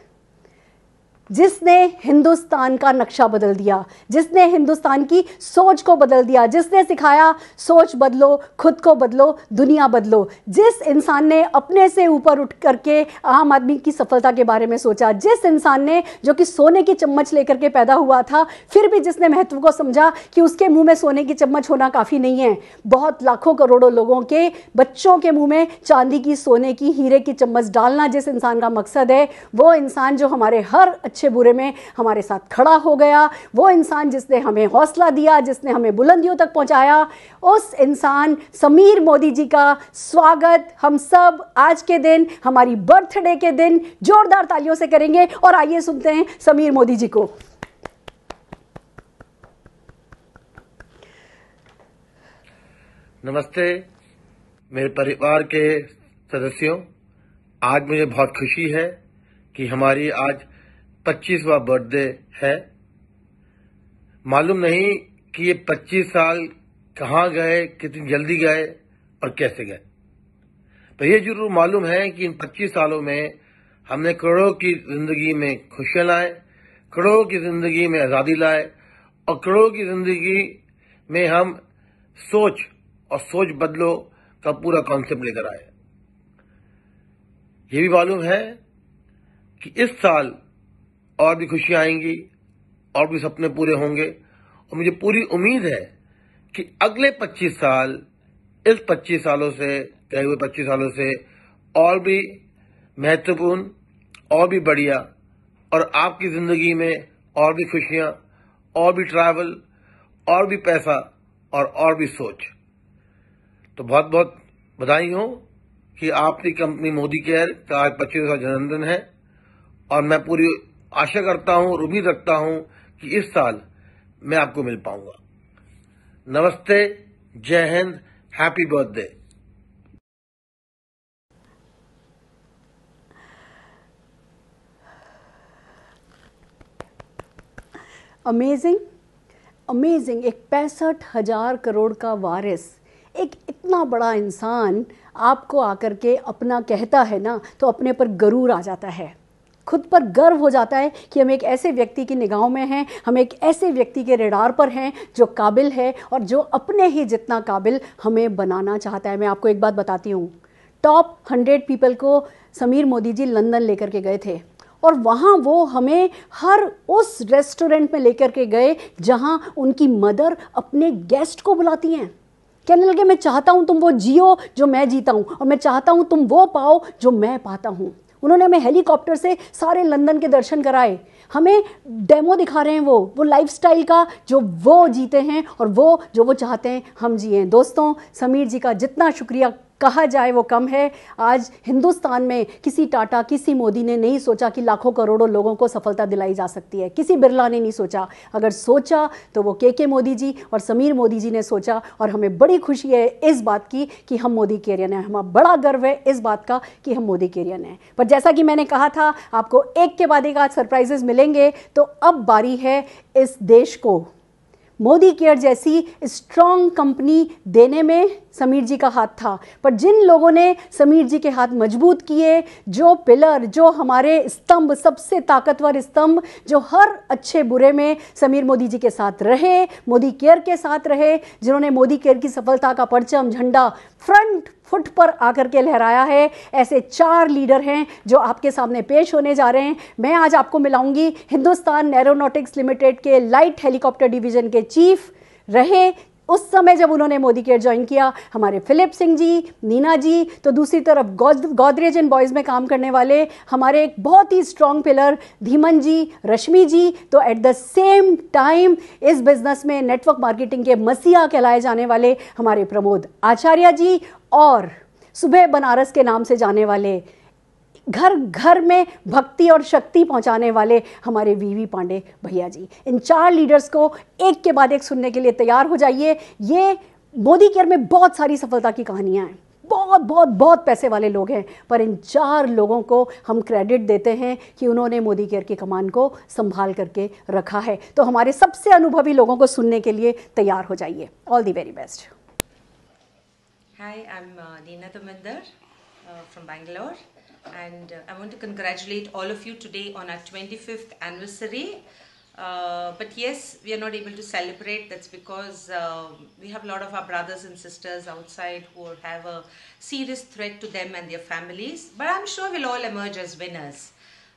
जिसने हिंदुस्तान का नक्शा बदल दिया, जिसने हिंदुस्तान की सोच को बदल दिया, जिसने सिखाया सोच बदलो, खुद को बदलो, दुनिया बदलो। जिस इंसान ने अपने से ऊपर उठ करके आम आदमी की सफलता के बारे में सोचा, जिस इंसान ने जो कि सोने की चम्मच लेकर के पैदा हुआ था, फिर भी जिसने महत्व को समझा कि उसके मुंह में सोने की चम्मच होना काफ़ी नहीं है, बहुत लाखों करोड़ों लोगों के बच्चों के मुंह में चांदी की, सोने की, हीरे की चम्मच डालना जिस इंसान का मकसद है, वो इंसान जो हमारे हर अच्छे बुरे में हमारे साथ खड़ा हो गया, वो इंसान जिसने हमें हौसला दिया, जिसने हमें बुलंदियों तक पहुंचाया, उस इंसान समीर मोदी जी का स्वागत हम सब आज के दिन, हमारी बर्थडे के दिन जोरदार तालियों से करेंगे। और आइए सुनते हैं समीर मोदी जी को। नमस्ते मेरे परिवार के सदस्यों, आज मुझे बहुत खुशी है कि हमारी आज 25वां बर्थडे है। मालूम नहीं कि ये 25 साल कहाँ गए, कितनी जल्दी गए और कैसे गए, पर ये जरूर मालूम है कि इन 25 सालों में हमने करोड़ों की जिंदगी में खुशियां लाए, करोड़ों की जिंदगी में आजादी लाए और करोड़ों की जिंदगी में हम सोच और सोच बदलो का पूरा कॉन्सेप्ट लेकर आए। ये भी मालूम है कि इस साल और भी खुशियां आएंगी और भी सपने पूरे होंगे और मुझे पूरी उम्मीद है कि अगले 25 साल इस 25 सालों से, गए हुए 25 सालों से और भी महत्वपूर्ण और भी बढ़िया, और आपकी जिंदगी में और भी खुशियां, और भी ट्रैवल, और भी पैसा और भी सोच। तो बहुत बहुत बधाई हो कि आपकी कंपनी मोदी केयर का आज 25वां जन्मदिन है और मैं पूरी आशा करता हूं और उम्मीद रखता हूं कि इस साल मैं आपको मिल पाऊंगा। नमस्ते, जय Hind, happy birthday. Amazing, amazing. एक 65,000 करोड़ का वारिस, एक इतना बड़ा इंसान आपको आकर के अपना कहता है ना, तो अपने पर गरूर आ जाता है, खुद पर गर्व हो जाता है कि हम एक ऐसे व्यक्ति की निगाहों में हैं, हम एक ऐसे व्यक्ति के रेडार पर हैं जो काबिल है और जो अपने ही जितना काबिल हमें बनाना चाहता है। मैं आपको एक बात बताती हूँ, टॉप 100 पीपल को समीर मोदी जी लंदन लेकर के गए थे और वहाँ वो हमें हर उस रेस्टोरेंट में लेकर के गए जहाँ उनकी मदर अपने गेस्ट को बुलाती हैं। कहने लगे, मैं चाहता हूँ तुम वो जियो जो मैं जीता हूँ और मैं चाहता हूँ तुम वो पाओ जो मैं पाता हूँ। उन्होंने हमें हेलीकॉप्टर से सारे लंदन के दर्शन कराए, हमें डेमो दिखा रहे हैं वो लाइफस्टाइल का जो वो जीते हैं और वो जो वो चाहते हैं हम जिएं। दोस्तों, समीर जी का जितना शुक्रिया कहा जाए वो कम है। आज हिंदुस्तान में किसी टाटा, किसी मोदी ने नहीं सोचा कि लाखों करोड़ों लोगों को सफलता दिलाई जा सकती है, किसी बिरला ने नहीं सोचा। अगर सोचा तो वो के मोदी जी और समीर मोदी जी ने सोचा और हमें बड़ी खुशी है इस बात की कि हम मोदी केरियन हैं। हमें बड़ा गर्व है इस बात का कि हम मोदी केरियन हैं। पर जैसा कि मैंने कहा था, आपको एक के बाद एक आज सरप्राइजेस मिलेंगे, तो अब बारी है इस देश को मोदी केयर जैसी स्ट्रॉन्ग कंपनी देने में समीर जी का हाथ था। पर जिन लोगों ने समीर जी के हाथ मजबूत किए, जो पिलर, जो हमारे स्तंभ, सबसे ताकतवर स्तंभ, जो हर अच्छे बुरे में समीर मोदी जी के साथ रहे, मोदी केयर के साथ रहे, जिन्होंने मोदी केयर की सफलता का परचम झंडा फ्रंट फुट पर आकर के लहराया है, ऐसे 4 लीडर हैं जो आपके सामने पेश होने जा रहे हैं। मैं आज आपको मिलाऊंगी हिंदुस्तान एरोनॉटिक्स लिमिटेड के लाइट हेलीकॉप्टर डिवीजन के चीफ रहे उस समय जब उन्होंने मोदी केयर ज्वाइन किया, हमारे फिलिप सिंह जी, नीना जी। तो दूसरी तरफ गोदरेज एंड बॉयज़ में काम करने वाले हमारे एक बहुत ही स्ट्रॉन्ग पिलर धीमन जी, रश्मि जी। तो एट द सेम टाइम इस बिजनेस में नेटवर्क मार्केटिंग के मसीहा कहलाए जाने वाले हमारे प्रमोद आचार्य जी, और सुबह बनारस के नाम से जाने वाले, घर घर में भक्ति और शक्ति पहुंचाने वाले हमारे वीवी पांडे भैया जी। इन 4 लीडर्स को एक के बाद एक सुनने के लिए तैयार हो जाइए। ये मोदी केयर में बहुत सारी सफलता की कहानियां हैं, बहुत बहुत बहुत पैसे वाले लोग हैं, पर इन 4 लोगों को हम क्रेडिट देते हैं कि उन्होंने मोदी केयर की कमान को संभाल करके रखा है। तो हमारे सबसे अनुभवी लोगों को सुनने के लिए तैयार हो जाइए। All the very best. Hi, I'm Neena Tuminder from Bangalore. And I want to congratulate all of you today on our 25th anniversary. But yes, we are not able to celebrate. That's because we have a lot of our brothers and sisters outside who have a serious threat to them and their families. But I'm sure we'll all emerge as winners.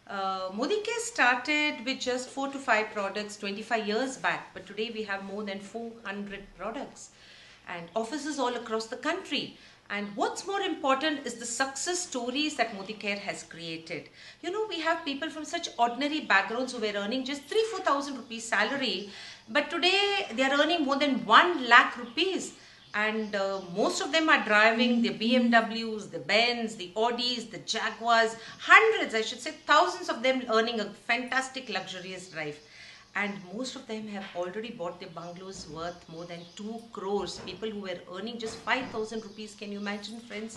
Modicare started with just 4 to 5 products 25 years back, but today we have more than 400 products and offices all across the country. And what's more important is the success stories that Modicare has created. You know, we have people from such ordinary backgrounds who were earning just 3,000-4,000 rupees salary, but today they are earning more than 1 lakh rupees. And most of them are driving the BMWs, the Benz, the Audis, the Jaguars, hundreds, I should say thousands of them earning a fantastic luxurious drive. And most of them have already bought their bungalows worth more than 2 crores. People who were earning just 5,000 rupees, can you imagine, friends?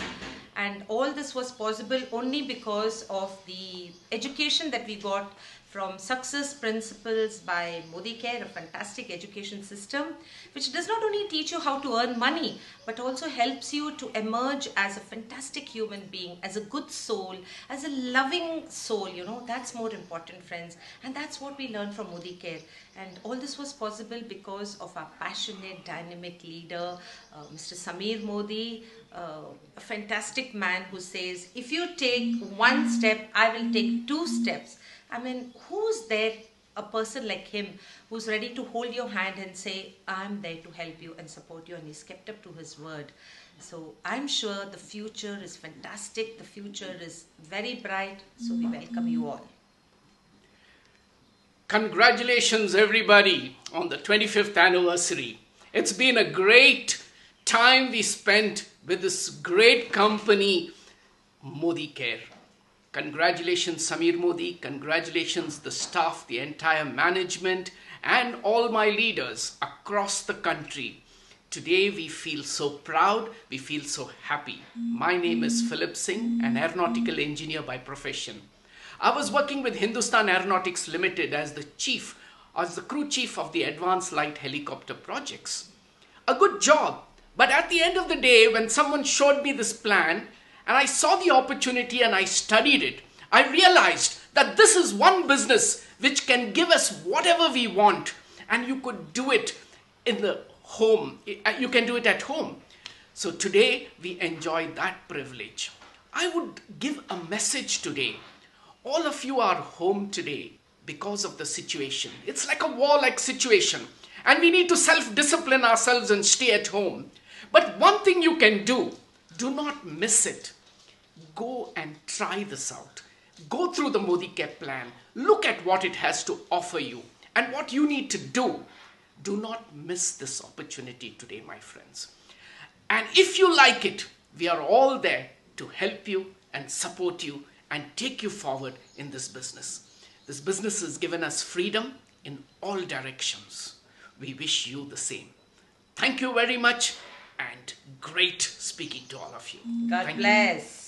And all this was possible only because of the education that we got from Success Principles by Modicare, a fantastic education system which does not only teach you how to earn money but also helps you to emerge as a fantastic human being, as a good soul, as a loving soul. You know, that's more important, friends, and that's what we learned from Modicare. And all this was possible because of our passionate, dynamic leader, Mr. Samir Modi, a fantastic man who says, if you take 1 step, I will take 2 steps. I mean, who's there, a person like him, who's ready to hold your hand and say, I'm there to help you and support you, and he's kept up to his word. So I'm sure the future is fantastic, the future is very bright, so we welcome you all. Congratulations everybody on the 25th anniversary. It's been a great time we spent with this great company, Modicare. Congratulations Samir Modi, congratulations the staff, the entire management and all my leaders across the country. Today we feel so proud, we feel so happy. My name is Philip Singh, an aeronautical engineer by profession. I was working with Hindustan Aeronautics Limited as the crew chief of the Advanced Light Helicopter projects. A good job, but at the end of the day, when someone showed me this plan, and I saw the opportunity and I studied it, I realized that this is one business which can give us whatever we want, and you could do it in the home. You can do it at home. So today we enjoy that privilege. I would give a message today. All of you are home today because of the situation. It's like a war-like situation, and we need to self-discipline ourselves and stay at home. But one thing you can do not miss it. Go and try this out. Go through the Modicare plan. Look at what it has to offer you and what you need to do. Do not miss this opportunity today, my friends. And if you like it, we are all there to help you and support you and take you forward in this business. This business has given us freedom in all directions. We wish you the same. Thank you very much, and great speaking to all of you. God bless.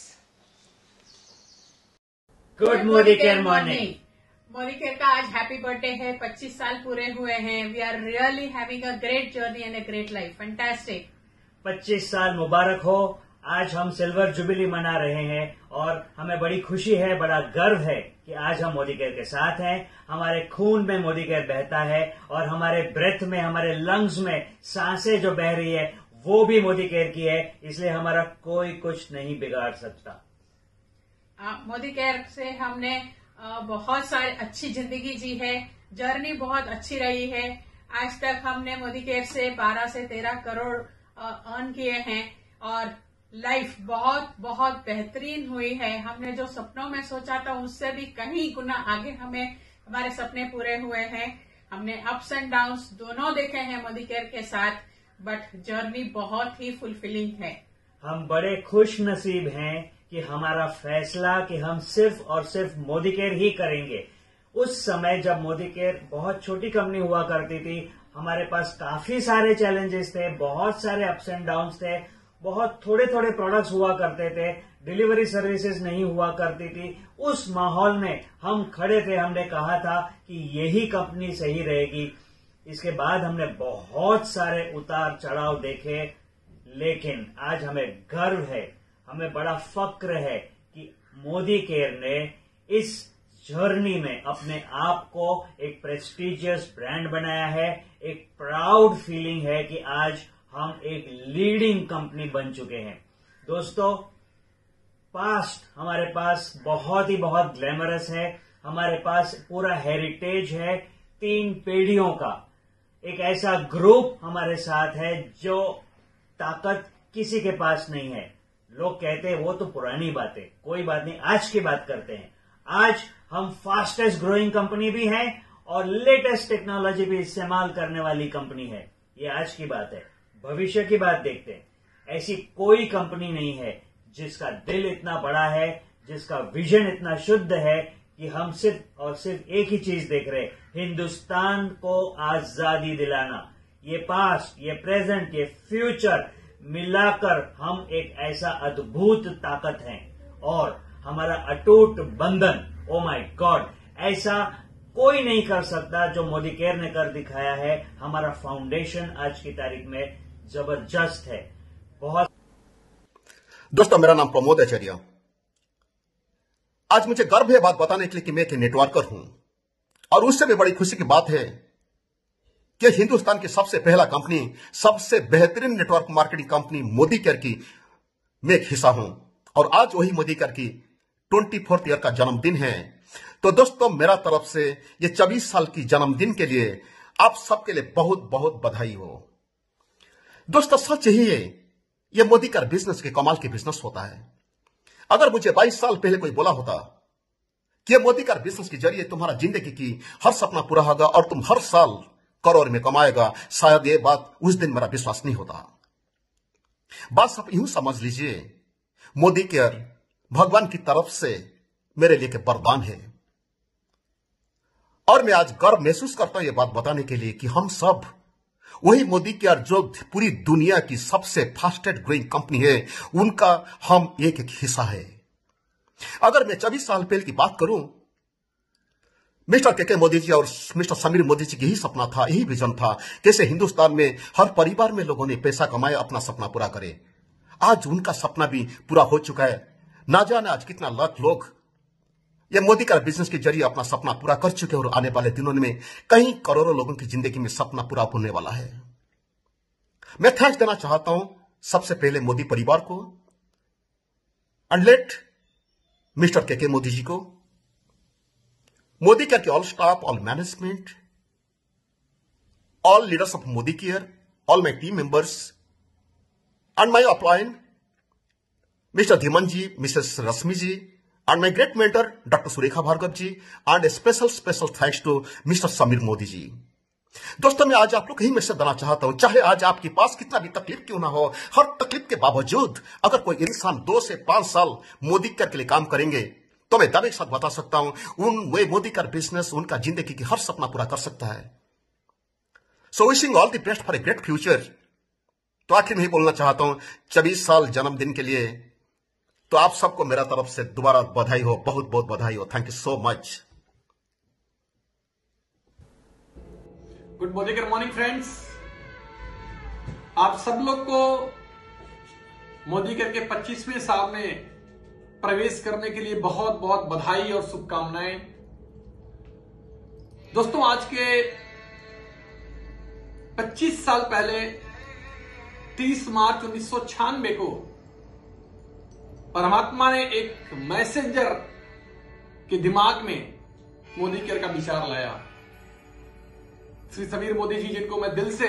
Good Modicare morning. Modicare का आज happy birthday है, 25 साल पूरे हुए हैं। We are really having a great journey and a great life. Fantastic. 25 साल मुबारक हो। आज हम सिल्वर जुबिली मना रहे हैं और हमें बड़ी खुशी है, बड़ा गर्व है कि आज हम मोदिकेयर के साथ हैं। हमारे खून में मोदिकेयर बहता है और हमारे ब्रेथ में, हमारे लंग्स में सांसें जो बह रही है वो भी मोदिकेयर की है, इसलिए हमारा कोई कुछ नहीं बिगाड़ सकता। मोदिकेयर से हमने बहुत सारी अच्छी जिंदगी जी है, जर्नी बहुत अच्छी रही है। आज तक हमने मोदिकेयर से 12 से 13 करोड़ अर्न किए हैं और लाइफ बहुत बहुत बेहतरीन हुई है। हमने जो सपनों में सोचा था उससे भी कहीं गुना आगे हमारे सपने पूरे हुए हैं। हमने अप्स एंड डाउन्स दोनों देखे हैं मोदिकेयर के साथ, बट जर्नी बहुत ही फुलफिलिंग है। हम बड़े खुश नसीब हैं कि हमारा फैसला कि हम सिर्फ और सिर्फ मोदिकेयर ही करेंगे। उस समय जब मोदिकेयर बहुत छोटी कंपनी हुआ करती थी, हमारे पास काफी सारे चैलेंजेस थे, बहुत सारे अप्स एंड डाउन्स थे, बहुत थोड़े थोड़े प्रोडक्ट्स हुआ करते थे, डिलीवरी सर्विसेज नहीं हुआ करती थी। उस माहौल में हम खड़े थे, हमने कहा था कि यही कंपनी सही रहेगी। इसके बाद हमने बहुत सारे उतार चढ़ाव देखे, लेकिन आज हमें गर्व है, हमें बड़ा फक्र है कि मोदी केयर ने इस जर्नी में अपने आप को एक प्रेस्टिजियस ब्रांड बनाया है। एक प्राउड फीलिंग है कि आज हम एक लीडिंग कंपनी बन चुके हैं। दोस्तों, पास्ट हमारे पास बहुत ग्लैमरस है। हमारे पास पूरा हेरिटेज है 3 पीढ़ियों का। एक ऐसा ग्रुप हमारे साथ है जो ताकत किसी के पास नहीं है। लोग कहते हैं वो तो पुरानी बातें, कोई बात नहीं, आज की बात करते हैं। आज हम फास्टेस्ट ग्रोइंग कंपनी भी हैं और लेटेस्ट टेक्नोलॉजी भी इस्तेमाल करने वाली कंपनी है। ये आज की बात है। भविष्य की बात देखते हैं। ऐसी कोई कंपनी नहीं है जिसका दिल इतना बड़ा है, जिसका विजन इतना शुद्ध है कि हम सिर्फ और सिर्फ एक ही चीज देख रहे हैं, हिंदुस्तान को आजादी दिलाना। ये पास्ट, ये प्रेजेंट, ये फ्यूचर मिलाकर हम एक ऐसा अद्भुत ताकत हैं और हमारा अटूट बंधन, ओ माय गॉड, ऐसा कोई नहीं कर सकता जो मोदी केयर ने कर दिखाया है। हमारा फाउंडेशन आज की तारीख में जबरदस्त है। बहुत दोस्तों, मेरा नाम प्रमोद आचार्य। आज मुझे गर्व है बात बताने के लिए कि मैं एक नेटवर्कर हूं और उससे भी बड़ी खुशी की बात है कि हिंदुस्तान की सबसे पहला कंपनी, सबसे बेहतरीन network marketing company Modi care की मैं एक हिस्सा हूं और आज वही मोदी केयर की 24th ईयर का जन्मदिन है। तो दोस्तों, मेरा तरफ से ये 24 साल की जन्मदिन के लिए आप सबके लिए बहुत बहुत बधाई हो। दोस्तों, सच यही है, ये मोदी केयर बिजनेस के कमाल की बिजनेस होता है। अगर मुझे 22 साल पहले कोई बोला होता कि ये मोदी केयर बिजनेस के जरिए तुम्हारा जिंदगी की हर सपना पूरा होगा और तुम हर साल करोड़ में कमाएगा, शायद ये बात उस दिन मेरा विश्वास नहीं होता। बात सब यूं समझ लीजिए, मोदी केयर भगवान की तरफ से मेरे लिए एक वरदान है और मैं आज गर्व महसूस करता हूं ये बात बताने के लिए कि हम सब वही मोदी केयर जो पूरी दुनिया की सबसे फास्टेस्ट ग्रोइंग कंपनी है, उनका हम एक हिस्सा है। अगर मैं 24 साल पहले की बात करूं, मिस्टर के मोदी जी और मिस्टर समीर मोदी जी की यही सपना था, यही विजन था, कैसे हिंदुस्तान में हर परिवार में लोगों ने पैसा कमाए, अपना सपना पूरा करे। आज उनका सपना भी पूरा हो चुका है। ना जाने आज कितना लाख लोग ये मोदी केयर बिजनेस के जरिए अपना सपना पूरा कर चुके हैं और आने वाले दिनों में कई करोड़ों लोगों की जिंदगी में सपना पूरा होने वाला है। मैं थैंक्स देना चाहता हूं सबसे पहले मोदी परिवार को एंड लेट मिस्टर के मोदी जी को, मोदी केयर के all staff, all management, all leaders of Modi Care, all my team members and my upline Mr Dhiman ji, Mrs Rashmi ji and my great mentor Dr. Surekha Bhargava ji and a special thanks to Mr. Sameer Modi ji. दोस्तों, मैं आज आप लोग यही message देना चाहता हूं, चाहे आज आपके पास कितना भी तकलीफ क्यों ना हो, हर तकलीफ के बावजूद अगर कोई इंसान 2 से 5 साल मोदी केयर के लिए काम करेंगे तो मैं दावे के साथ बता सकता हूं वे मोदी केयर बिजनेस उनका जिंदगी की हर सपना पूरा कर सकता है। So wishing all the best for a great future. तो आखिर में ही बोलना चाहता हूं 24 साल जन्मदिन के लिए तो आप सबको मेरा तरफ से दोबारा बधाई हो, बहुत बहुत बधाई हो। Thank you so much. Good morning friends, आप सब लोग को मोदी केयर के 25वें साल में प्रवेश करने के लिए बहुत बहुत बधाई और शुभकामनाएं। दोस्तों, आज के 25 साल पहले 30 मार्च 1996 को परमात्मा ने एक मैसेंजर के दिमाग में मोदी केयर का विचार लाया। श्री समीर मोदी जी, जिनको मैं दिल से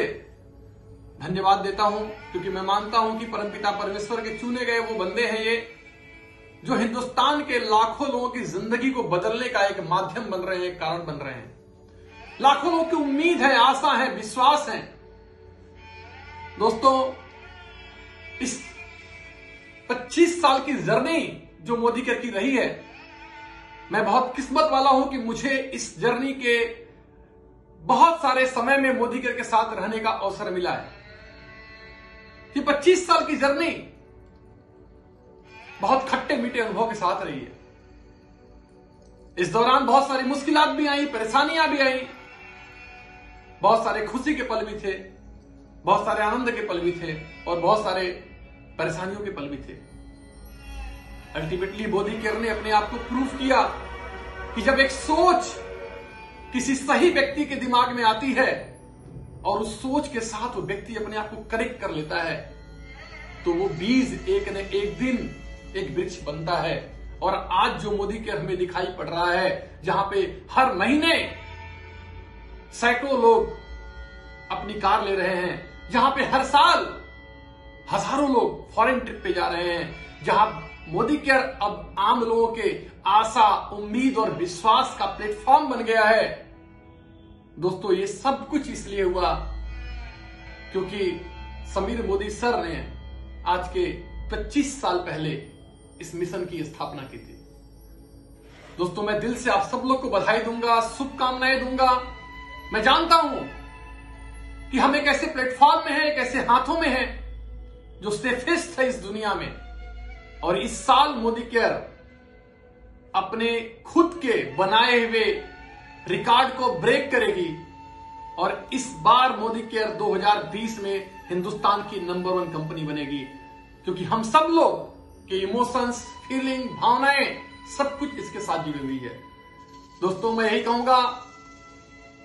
धन्यवाद देता हूं, क्योंकि मैं मानता हूं कि परमपिता परमेश्वर के चुने गए वो बंदे हैं ये, जो हिंदुस्तान के लाखों लोगों की जिंदगी को बदलने का एक माध्यम बन रहे हैं, एक कारण बन रहे हैं। लाखों लोगों की उम्मीद है, आशा है, विश्वास है। दोस्तों, इस 25 साल की जर्नी जो मोदी केयर की रही है, मैं बहुत किस्मत वाला हूं कि मुझे इस जर्नी के बहुत सारे समय में मोदी केयर के साथ रहने का अवसर मिला है। ये 25 साल की जर्नी बहुत खट्टे मीठे अनुभव के साथ रही है। इस दौरान बहुत सारी मुश्किलात भी आई, परेशानियां भी आई, बहुत सारे खुशी के पल भी थे, बहुत सारे आनंद के पल भी थे और बहुत सारे परेशानियों के पल भी थे। अल्टीमेटली मोदी केयर ने अपने आप को प्रूव किया कि जब एक सोच किसी सही व्यक्ति के दिमाग में आती है और उस सोच के साथ वो व्यक्ति अपने आप को कनेक्ट कर लेता है, तो वो बीज एक न एक दिन एक वृक्ष बनता है। और आज जो मोदी केयर हमें दिखाई पड़ रहा है, जहां पे हर महीने सैकड़ों लोग अपनी कार ले रहे हैं, जहां पे हर साल हजारों लोग फॉरेन ट्रिप पे जा रहे हैं, जहां मोदी केयर अब आम लोगों के आशा, उम्मीद और विश्वास का प्लेटफॉर्म बन गया है। दोस्तों, ये सब कुछ इसलिए हुआ क्योंकि समीर मोदी सर ने आज के 25 साल पहले इस मिशन की स्थापना की थी। दोस्तों, मैं दिल से आप सब लोग को बधाई दूंगा, शुभकामनाएं दूंगा। मैं जानता हूं कि हम एक ऐसे प्लेटफॉर्म में हैं, एक ऐसे हाथों में हैं जो सेफेस्ट है इस दुनिया में। और इस साल मोदी केयर अपने खुद के बनाए हुए रिकॉर्ड को ब्रेक करेगी और इस बार मोदी केयर 2020 में हिंदुस्तान की नंबर 1 कंपनी बनेगी, क्योंकि हम सब लोग के इमोशंस, फीलिंग, भावनाएं सब कुछ इसके साथ जुड़ी हुई है। दोस्तों, मैं यही कहूंगा,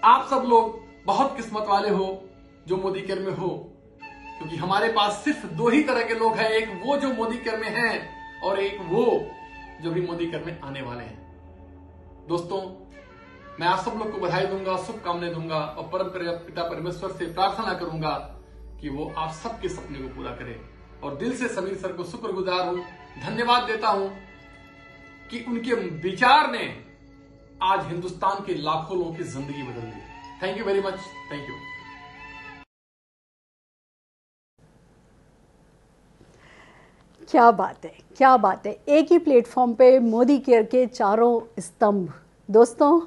आप सब लोग बहुत किस्मत वाले हो जो मोदी केयर में हो, क्योंकि हमारे पास सिर्फ 2 ही तरह के लोग हैं, एक वो जो मोदी केयर में हैं और एक वो जो भी मोदी केयर में आने वाले हैं। दोस्तों, मैं आप सब लोग को बधाई दूंगा, शुभकामनाएं दूंगा और परम पिता परमेश्वर से प्रार्थना करूंगा कि वो आप सबके सपने को पूरा करे। और दिल से समीर सर को शुक्रगुजार हूं, धन्यवाद देता हूं कि उनके विचार ने आज हिंदुस्तान के लाखों लोगों की जिंदगी बदल दी। Thank you very much. Thank you. क्या बात है, क्या बात है। एक ही प्लेटफॉर्म पे मोदी केयर के चारों स्तंभ। दोस्तों,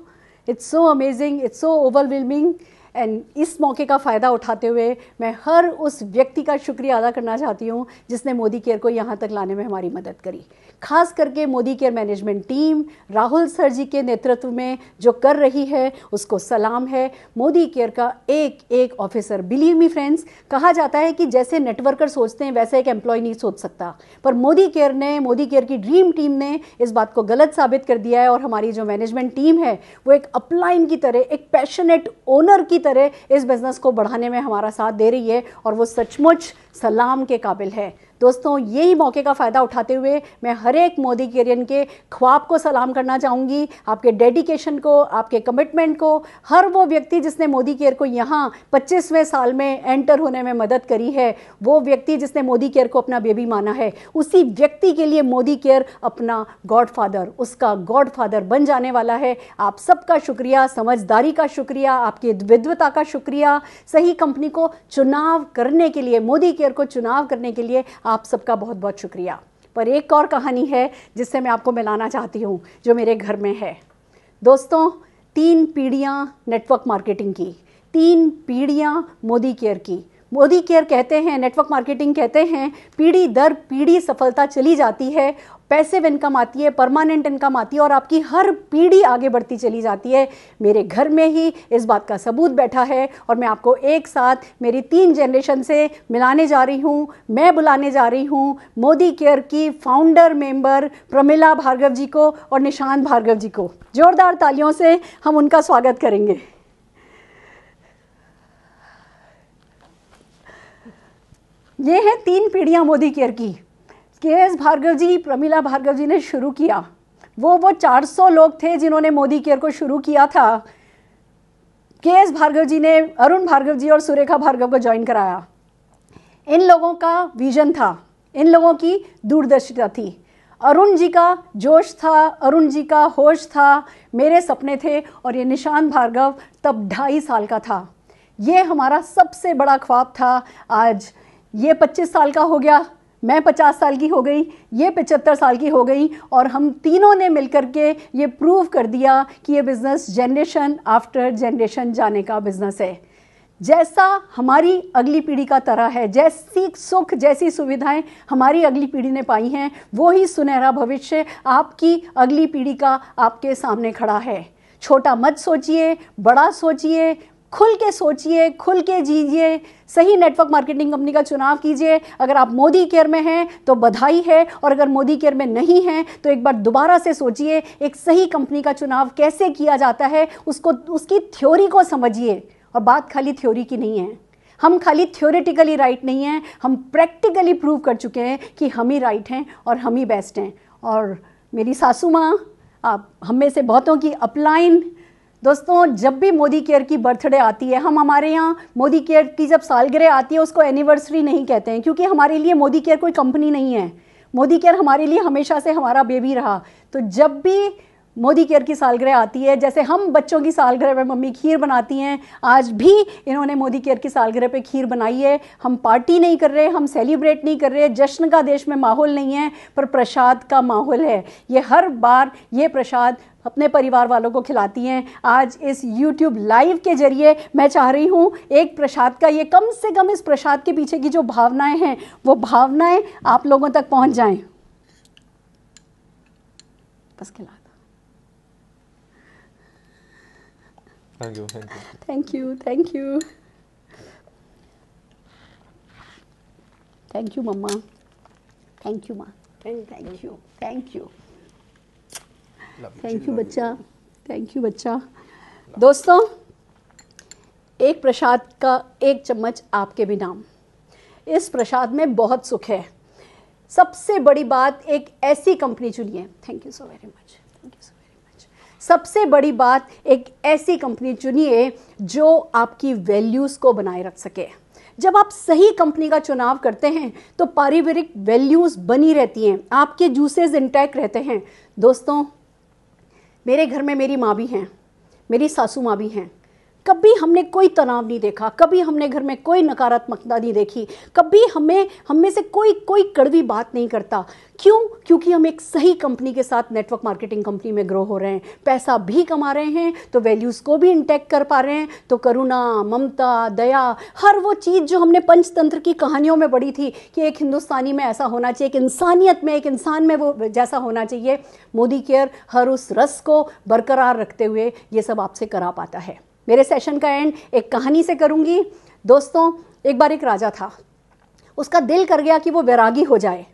it's so amazing, it's so overwhelming. And इस मौके का फ़ायदा उठाते हुए मैं हर उस व्यक्ति का शुक्रिया अदा करना चाहती हूँ जिसने मोदी केयर को यहाँ तक लाने में हमारी मदद करी। खास करके Modi Care management team Rahul sir ji के नेतृत्व में जो कर रही है उसको सलाम है। मोदी केयर का एक एक ऑफिसर, बिलीव मी फ्रेंड्स, कहा जाता है कि जैसे नेटवर्कर सोचते हैं वैसे एक एम्प्लॉय नहीं सोच सकता, पर मोदी केयर की ड्रीम टीम ने इस बात को गलत साबित कर दिया है। और हमारी जो मैनेजमेंट टीम है वो एक अपलाइन की तरह, एक पैशनेट ओनर की तरह इस बिजनेस को बढ़ाने में हमारा साथ दे रही है और वो सचमुच सलाम के काबिल है। दोस्तों, यही मौके का फ़ायदा उठाते हुए मैं हर एक मोदी केरियन के ख्वाब को सलाम करना चाहूँगी, आपके डेडिकेशन को, आपके कमिटमेंट को। हर वो व्यक्ति जिसने मोदी केयर को यहाँ 25वें साल में एंटर होने में मदद करी है, वो व्यक्ति जिसने मोदी केयर को अपना बेबी माना है, उसी व्यक्ति के लिए मोदी केयर अपना गॉडफादर, उसका गॉडफादर बन जाने वाला है। आप सबका शुक्रिया, समझदारी का शुक्रिया, आपकी विद्वता का शुक्रिया, सही कंपनी को चुनाव करने के लिए, मोदी केयर को चुनाव करने के लिए आप सबका बहुत बहुत शुक्रिया। पर एक और कहानी है जिससे मैं आपको मिलाना चाहती हूँ, जो मेरे घर में है। दोस्तों, 3 पीढ़ियाँ नेटवर्क मार्केटिंग की, 3 पीढ़ियाँ मोदी केयर की। मोदी केयर कहते हैं, नेटवर्क मार्केटिंग कहते हैं, पीढ़ी दर पीढ़ी सफलता चली जाती है, पैसिव इनकम आती है, परमानेंट इनकम आती है और आपकी हर पीढ़ी आगे बढ़ती चली जाती है। मेरे घर में ही इस बात का सबूत बैठा है और मैं आपको एक साथ मेरी 3 जनरेशन से मिलाने जा रही हूँ। मैं बुलाने जा रही हूँ मोदी केयर की फाउंडर मेंबर प्रमिला भार्गव जी को और निशांत भार्गव जी को। जोरदार तालियों से हम उनका स्वागत करेंगे। ये है 3 पीढ़ियाँ मोदी केयर की। के.एस. भार्गव जी, प्रमिला भार्गव जी ने शुरू किया। वो 400 लोग थे जिन्होंने मोदी केयर को शुरू किया था। के.एस. भार्गव जी ने अरुण भार्गव जी और सुरेखा भार्गव को ज्वाइन कराया। इन लोगों का विजन था, इन लोगों की दूरदर्शिता थी। अरुण जी का जोश था, अरुण जी का होश था, मेरे सपने थे। और ये निशांत भार्गव तब 2.5 साल का था। ये हमारा सबसे बड़ा ख्वाब था। आज ये 25 साल का हो गया, मैं 50 साल की हो गई, ये 75 साल की हो गई और हम तीनों ने मिलकर के ये प्रूव कर दिया कि ये बिज़नेस जनरेशन आफ्टर जनरेशन जाने का बिज़नेस है। जैसा हमारी अगली पीढ़ी का तरह है, जैसी सुख, जैसी सुविधाएं हमारी अगली पीढ़ी ने पाई हैं, वो ही सुनहरा भविष्य आपकी अगली पीढ़ी का आपके सामने खड़ा है। छोटा मत सोचिए, बड़ा सोचिए, खुल के सोचिए, खुल के जीजिए, सही नेटवर्क मार्केटिंग कंपनी का चुनाव कीजिए। अगर आप मोदी केयर में हैं तो बधाई है, और अगर मोदी केयर में नहीं हैं तो एक बार दोबारा से सोचिए एक सही कंपनी का चुनाव कैसे किया जाता है, उसकी थ्योरी को समझिए। और बात खाली थ्योरी की नहीं है, हम खाली थ्योरेटिकली राइट नहीं हैं, हम प्रैक्टिकली प्रूव कर चुके हैं कि हम ही राइट हैं और हम ही बेस्ट हैं। और मेरी सासू माँ, आप हम में से बहुतों की अपलाइन, दोस्तों जब भी मोदी केयर की बर्थडे आती है, हमारे यहाँ मोदी केयर की जब सालगिरह आती है उसको एनिवर्सरी नहीं कहते हैं, क्योंकि हमारे लिए मोदी केयर कोई कंपनी नहीं है। मोदी केयर हमारे लिए हमेशा से हमारा बेबी रहा। तो जब भी मोदी केयर की सालगिरह आती है, जैसे हम बच्चों की सालगिरह में मम्मी खीर बनाती हैं, आज भी इन्होंने मोदी केयर की सालगिरह पे खीर बनाई है। हम पार्टी नहीं कर रहे, हम सेलिब्रेट नहीं कर रहे, जश्न का देश में माहौल नहीं है, पर प्रसाद का माहौल है। ये हर बार ये प्रसाद अपने परिवार वालों को खिलाती हैं। आज इस YouTube लाइव के जरिए मैं चाह रही हूँ एक प्रसाद का, ये कम से कम इस प्रसाद के पीछे की जो भावनाएं हैं वो भावनाएं आप लोगों तक पहुँच जाएं। बस खिला। Thank you thank you thank you thank you मम्मा, थैंक यू माँ, thank you thank you thank you बच्चा, थैंक यू बच्चा। दोस्तों एक प्रसाद का एक चम्मच आपके भी नाम। इस प्रसाद में बहुत सुख है। सबसे बड़ी बात, एक ऐसी कंपनी चुनिए। Thank you so very much, thank you so very much. सबसे बड़ी बात, एक ऐसी कंपनी चुनिए जो आपकी वैल्यूज़ को बनाए रख सके। जब आप सही कंपनी का चुनाव करते हैं तो पारिवारिक वैल्यूज़ बनी रहती हैं, आपके जूसेस इंटैक्ट रहते हैं। दोस्तों मेरे घर में मेरी माँ भी हैं, मेरी सासू माँ भी हैं। कभी हमने कोई तनाव नहीं देखा, कभी हमने घर में कोई नकारात्मकता नहीं देखी, कभी हमें से कोई कड़वी बात नहीं करता। क्यों? क्योंकि हम एक सही कंपनी के साथ नेटवर्क मार्केटिंग कंपनी में ग्रो हो रहे हैं, पैसा भी कमा रहे हैं, तो वैल्यूज़ को भी इंटैक्ट कर पा रहे हैं। तो करुणा, ममता, दया, हर वो चीज़ जो हमने पंचतंत्र की कहानियों में पढ़ी थी कि एक हिंदुस्तानी में ऐसा होना चाहिए, एक इंसानियत में, एक इंसान में वो जैसा होना चाहिए, मोदी केयर हर उस रस को बरकरार रखते हुए ये सब आपसे करा पाता है। मेरे सेशन का एंड एक कहानी से करूंगी। दोस्तों एक बार एक राजा था, उसका दिल कर गया कि वो वैरागी हो जाए,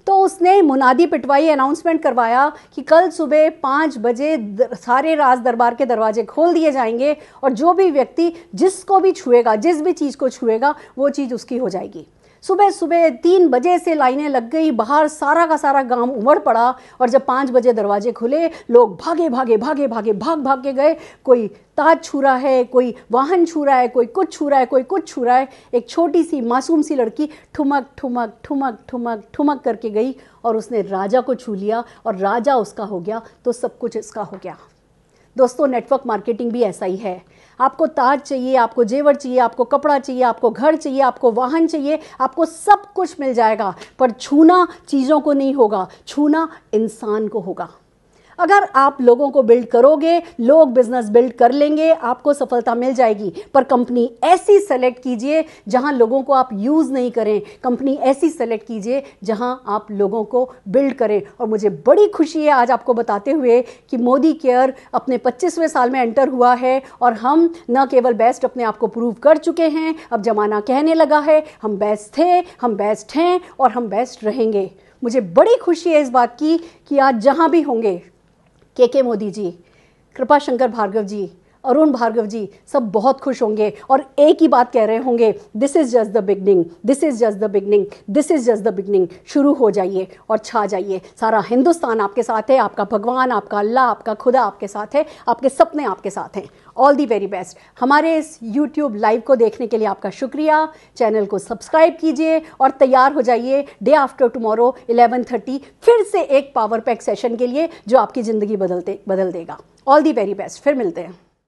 तो उसने मुनादी पिटवाई, अनाउंसमेंट करवाया कि कल सुबह 5 बजे सारे राज दरबार के दरवाजे खोल दिए जाएंगे और जो भी व्यक्ति जिसको भी छुएगा, जिस भी चीज़ को छुएगा, वो चीज़ उसकी हो जाएगी। सुबह सुबह 3 बजे से लाइनें लग गई, बाहर सारा का सारा गांव उमड़ पड़ा, और जब 5 बजे दरवाजे खुले, लोग भाग के गए। कोई ताज छू रहा है, कोई वाहन छू रहा है, कोई कुछ छू रहा है, कोई कुछ छू रहा है। एक छोटी सी मासूम सी लड़की ठुमक ठुमक ठुमक ठुमक ठुमक करके गई और उसने राजा को छू लिया और राजा उसका हो गया, तो सब कुछ इसका हो गया। दोस्तों नेटवर्क मार्केटिंग भी ऐसा ही है। आपको ताज चाहिए, आपको जेवर चाहिए, आपको कपड़ा चाहिए, आपको घर चाहिए, आपको वाहन चाहिए, आपको सब कुछ मिल जाएगा, पर छूना चीज़ों को नहीं होगा, छूना इंसान को होगा। अगर आप लोगों को बिल्ड करोगे, लोग बिजनेस बिल्ड कर लेंगे, आपको सफलता मिल जाएगी। पर कंपनी ऐसी सेलेक्ट कीजिए जहां लोगों को आप यूज़ नहीं करें, कंपनी ऐसी सेलेक्ट कीजिए जहां आप लोगों को बिल्ड करें। और मुझे बड़ी खुशी है आज आपको बताते हुए कि मोदी केयर अपने 25वें साल में एंटर हुआ है और हम न केवल बेस्ट अपने आप को प्रूव कर चुके हैं, अब जमाना कहने लगा है हम बेस्ट थे, हम बेस्ट हैं और हम बेस्ट रहेंगे। मुझे बड़ी खुशी है इस बात की कि आज जहां भी होंगे, के मोदी जी, कृपा शंकर भार्गव जी, अरुण भार्गव जी, सब बहुत खुश होंगे और एक ही बात कह रहे होंगे, this is just the beginning, this is just the beginning, this is just the beginning. शुरू हो जाइए और छा जाइए। सारा हिंदुस्तान आपके साथ है, आपका भगवान, आपका अल्लाह, आपका खुदा आपके साथ है, आपके सपने आपके साथ हैं। All the very best. हमारे इस YouTube लाइव को देखने के लिए आपका शुक्रिया। चैनल को सब्सक्राइब कीजिए और तैयार हो जाइए डे आफ्टर टुमारो 11:30 फिर से एक पावर पैक सेशन के लिए जो आपकी ज़िंदगी बदल देगा। All the very best. फिर मिलते हैं।